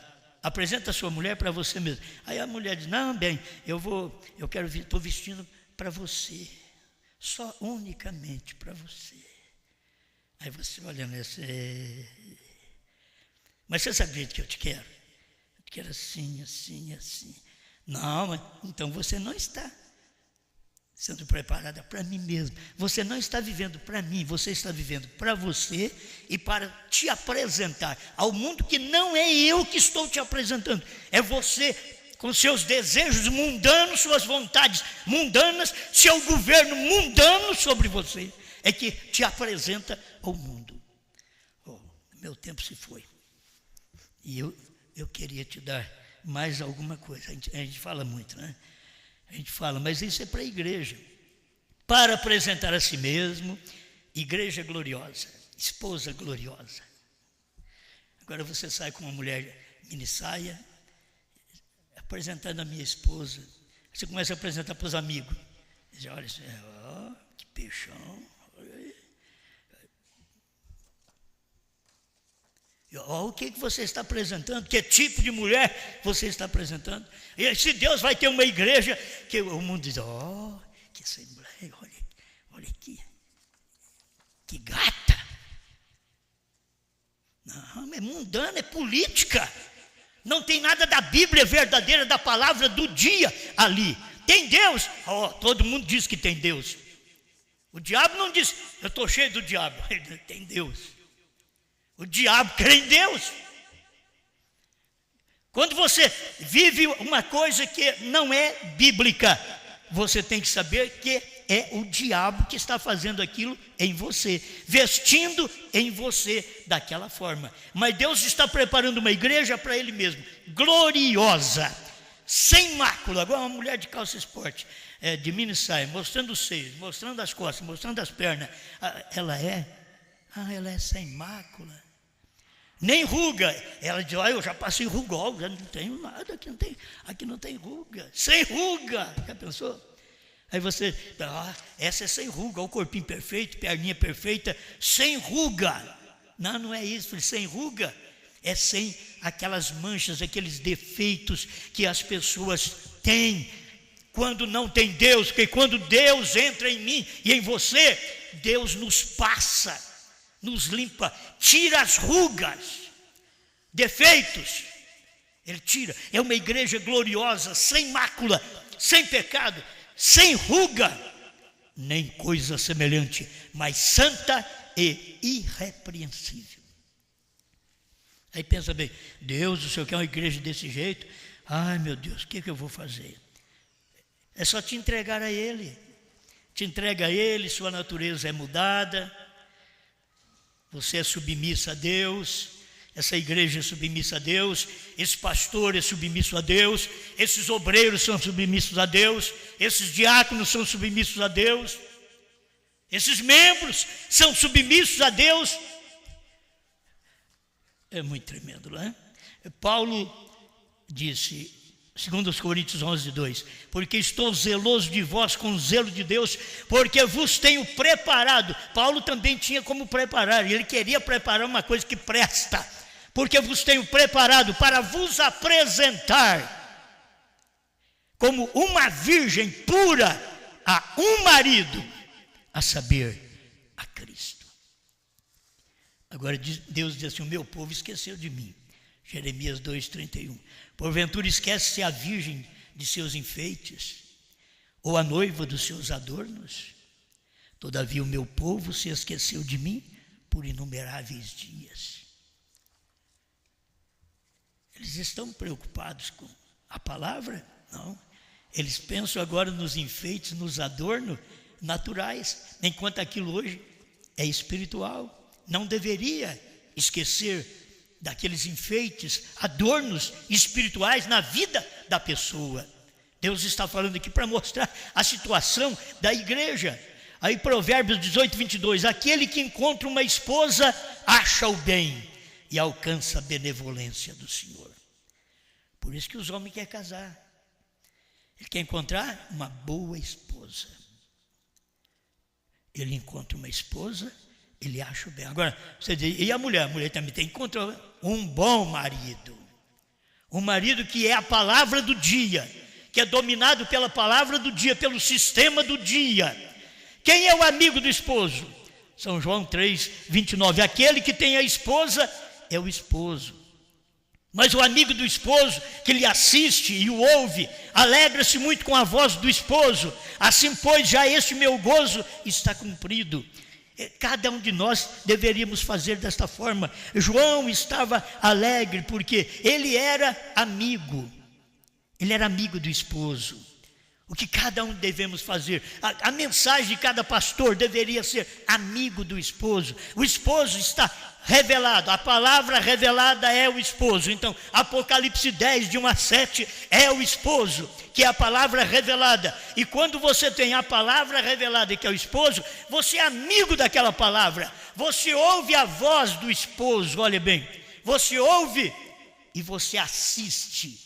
Apresenta a sua mulher para você mesmo. Aí a mulher diz, não, bem, estou vestindo para você. Só unicamente para você. Aí você olha nessa... Mas você sabe o jeito que eu te quero? Eu te quero assim, assim, assim. Não, mas então você não está sendo preparada para mim mesmo. Você não está vivendo para mim, você está vivendo para você e para te apresentar ao mundo que não é eu que estou te apresentando. É você com seus desejos mundanos, suas vontades mundanas, seu governo mundano sobre você. É que te apresenta ao mundo. Oh, meu tempo se foi. E eu queria te dar mais alguma coisa. A gente fala muito, né? A gente fala, mas isso é para a igreja. Para apresentar a si mesmo, igreja gloriosa, esposa gloriosa. Agora você sai com uma mulher mini saia, apresentando a minha esposa. Você começa a apresentar para os amigos. Diz, olha, que peixão. O que você está apresentando? Que tipo de mulher você está apresentando? E se Deus vai ter uma igreja que o mundo diz, que assembleia, olha aqui, que gata. Não, é mundana, é política. Não tem nada da Bíblia verdadeira, da palavra do dia ali. Tem Deus? Todo mundo diz que tem Deus. O diabo não diz, eu estou cheio do diabo. Tem Deus. O diabo crê em Deus. Quando você vive uma coisa que não é bíblica, você tem que saber que é o diabo que está fazendo aquilo em você, vestindo em você daquela forma. Mas Deus está preparando uma igreja para Ele mesmo, gloriosa, sem mácula, igual uma mulher de calça esporte, de mini saia, mostrando os seios, mostrando as costas, mostrando as pernas. Ela é sem mácula. Nem ruga. Ela diz, eu já passei rugol, já não tenho nada, aqui não tem ruga. Sem ruga, já pensou? Aí você, essa é sem ruga, o corpinho perfeito, perninha perfeita, sem ruga. Não é isso, sem ruga. É sem aquelas manchas, aqueles defeitos que as pessoas têm quando não tem Deus, porque quando Deus entra em mim e em você, Deus nos passa, nos limpa, tira as rugas, defeitos, Ele tira. É uma igreja gloriosa, sem mácula, sem pecado, sem ruga, nem coisa semelhante, mas santa e irrepreensível. Aí pensa bem, Deus, o Senhor quer uma igreja desse jeito? Ai meu Deus, o que eu vou fazer? É só te entregar a Ele. Te entrega a Ele, sua natureza é mudada. Você é submissa a Deus, essa igreja é submissa a Deus, esse pastor é submisso a Deus, esses obreiros são submissos a Deus, esses diáconos são submissos a Deus, esses membros são submissos a Deus. É muito tremendo, não é? Paulo disse, 2 Coríntios 11:2, porque estou zeloso de vós com zelo de Deus, porque vos tenho preparado. Paulo também tinha como preparar, e ele queria preparar uma coisa que presta, porque vos tenho preparado para vos apresentar como uma virgem pura a um marido, a saber, a Cristo. Agora Deus diz assim, o meu povo esqueceu de mim. Jeremias 2:31. Porventura esquece-se a virgem de seus enfeites, ou a noiva dos seus adornos? Todavia o meu povo se esqueceu de mim por inumeráveis dias. Eles estão preocupados com a palavra? Não. Eles pensam agora nos enfeites, nos adornos naturais, enquanto aquilo hoje é espiritual. Não deveria esquecer daqueles enfeites, adornos espirituais na vida da pessoa. Deus está falando aqui para mostrar a situação da igreja. Aí Provérbios 18:22, aquele que encontra uma esposa acha o bem e alcança a benevolência do Senhor. Por isso que os homens querem casar. Ele quer encontrar uma boa esposa. Ele encontra uma esposa, ele acha o bem. Agora, você diz, e a mulher? A mulher também tem que encontrar um bom marido. Um marido que é a palavra do dia, que é dominado pela palavra do dia, pelo sistema do dia. Quem é o amigo do esposo? São João 3, 29. Aquele que tem a esposa é o esposo. Mas o amigo do esposo, que lhe assiste e o ouve, alegra-se muito com a voz do esposo. Assim, pois, já este meu gozo está cumprido. Cada um de nós deveríamos fazer desta forma. João estava alegre porque ele era amigo. Ele era amigo do esposo. O que cada um devemos fazer? A mensagem de cada pastor deveria ser amigo do esposo. O esposo está revelado, a palavra revelada é o esposo. Então, Apocalipse 10, de 1 a 7, é o esposo, que é a palavra revelada. E quando você tem a palavra revelada, que é o esposo, você é amigo daquela palavra. Você ouve a voz do esposo, olha bem. Você ouve e você assiste.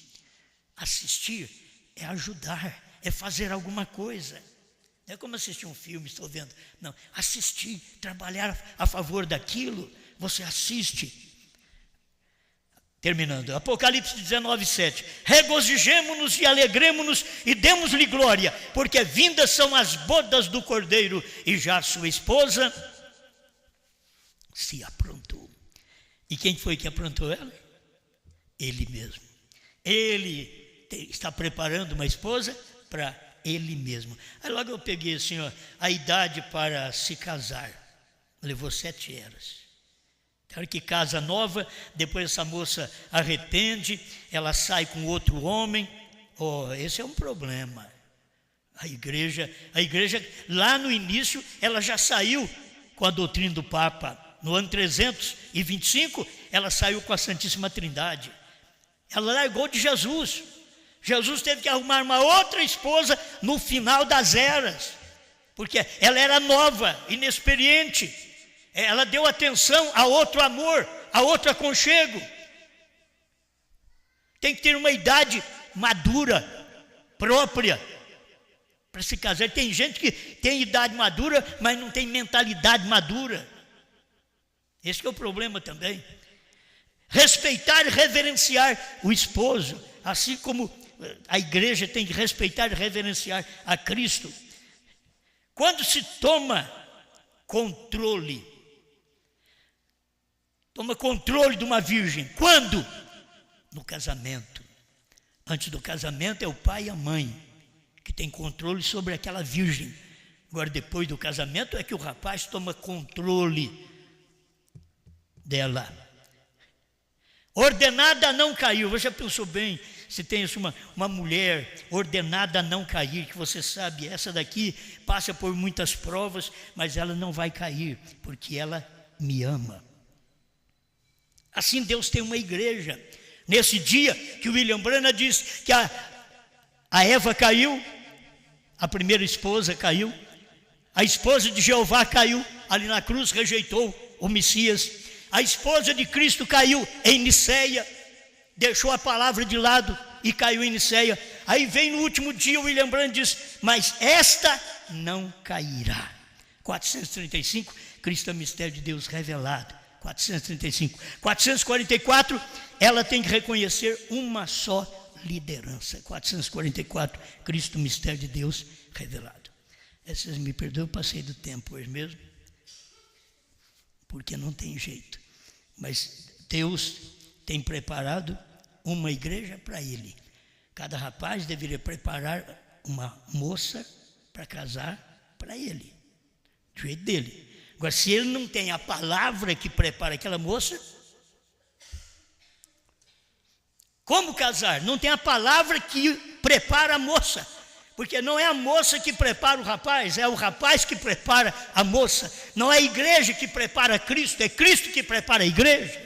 Assistir é ajudar, é fazer alguma coisa. Não é como assistir um filme, estou vendo. Não, assistir, trabalhar a favor daquilo. Você assiste. Terminando, Apocalipse 19, 7. Regozijemo-nos e alegremo-nos e demos-lhe glória, porque vindas são as bodas do Cordeiro, e já sua esposa se aprontou. E quem foi que aprontou ela? Ele mesmo. Ele está preparando uma esposa para ele mesmo. Aí logo eu peguei assim, ó, a idade para se casar. Levou 7 eras. Tem hora que casa nova, depois essa moça arrepende, ela sai com outro homem. Oh, esse é um problema. A igreja, lá no início, ela já saiu com a doutrina do Papa. No ano 325, ela saiu com a Santíssima Trindade. Ela largou de Jesus. Jesus teve que arrumar uma outra esposa no final das eras, porque ela era nova, inexperiente. Ela deu atenção a outro amor, a outro aconchego. Tem que ter uma idade madura, própria, para se casar. Tem gente que tem idade madura, mas não tem mentalidade madura. Esse que é o problema também. Respeitar e reverenciar o esposo, assim como a igreja tem que respeitar e reverenciar a Cristo. Quando se toma controle de uma virgem, quando? No casamento. Antes do casamento é o pai e a mãe que tem controle sobre aquela virgem. Agora, depois do casamento é que o rapaz toma controle dela. Ordenada a não cair. Você pensou bem, se tem uma mulher ordenada a não cair, que você sabe, essa daqui passa por muitas provas, mas ela não vai cair, porque ela me ama. Assim Deus tem uma igreja. Nesse dia que o William Branham diz que a Eva caiu, a primeira esposa caiu, a esposa de Jeová caiu ali na cruz, rejeitou o Messias. A esposa de Cristo caiu em Niceia, deixou a palavra de lado e caiu em Niceia. Aí vem no último dia, o William Branham diz, mas esta não cairá. 435, Cristo é o mistério de Deus revelado. 435. 444, ela tem que reconhecer uma só liderança. 444, Cristo, mistério de Deus revelado. Vocês me perdoam, eu passei do tempo hoje mesmo, porque não tem jeito. Mas Deus tem preparado uma igreja para ele. Cada rapaz deveria preparar uma moça para casar para ele, do jeito dele. Agora, se ele não tem a palavra que prepara aquela moça, como casar? Não tem a palavra que prepara a moça, porque não é a moça que prepara o rapaz, é o rapaz que prepara a moça. Não é a igreja que prepara Cristo, é Cristo que prepara a igreja.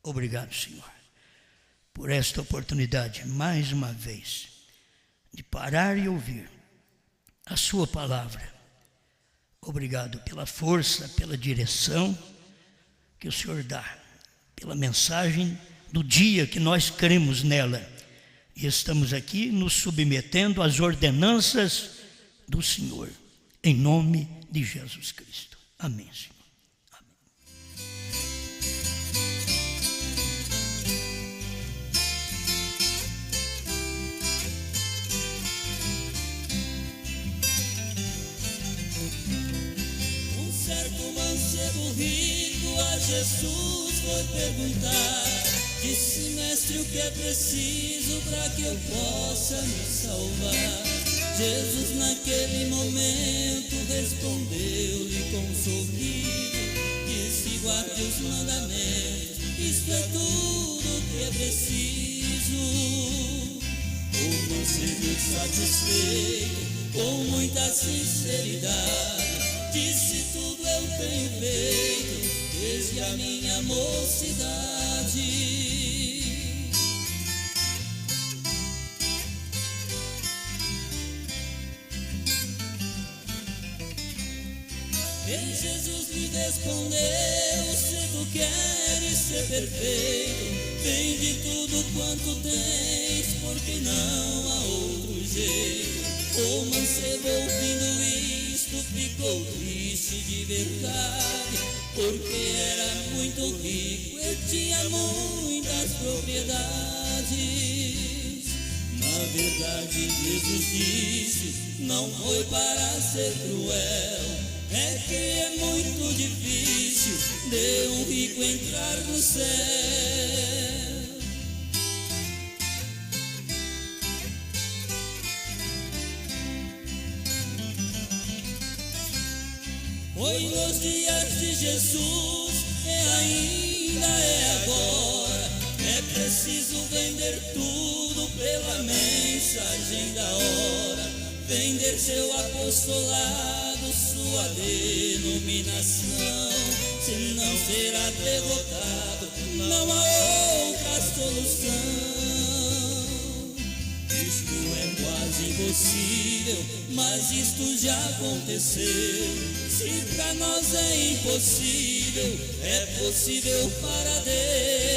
Obrigado, Senhor, por esta oportunidade, mais uma vez, de parar e ouvir a sua palavra. Obrigado pela força, pela direção que o Senhor dá, pela mensagem do dia que nós cremos nela. E estamos aqui nos submetendo às ordenanças do Senhor, em nome de Jesus Cristo. Amém, Senhor. Amém. rico a Jesus foi perguntar, disse: mestre, o que é preciso para que eu possa me salvar? Jesus naquele momento respondeu-lhe com um sorriso, disse: guarde os mandamentos, isto é tudo que é preciso. O mancebo satisfeito, com muita sinceridade, disse: tudo eu tenho feito desde a minha mocidade. E Jesus lhe respondeu: se tu queres ser perfeito, vende tudo quanto tens, porque não há outro jeito. O mancebo, ouvindo isto, ficou triste de verdade, porque era muito rico e tinha muitas propriedades. Na verdade, Jesus disse: não foi para ser cruel, é que é muito difícil de um rico entrar no céu. Foi nos dias de Jesus e ainda é agora. É preciso vender tudo pela mensagem da hora, vender seu apostolado, sua denominação, senão será derrotado, não há outra solução. Isto é quase impossível, mas isto já aconteceu. Se para nós é impossível, é possível para Deus.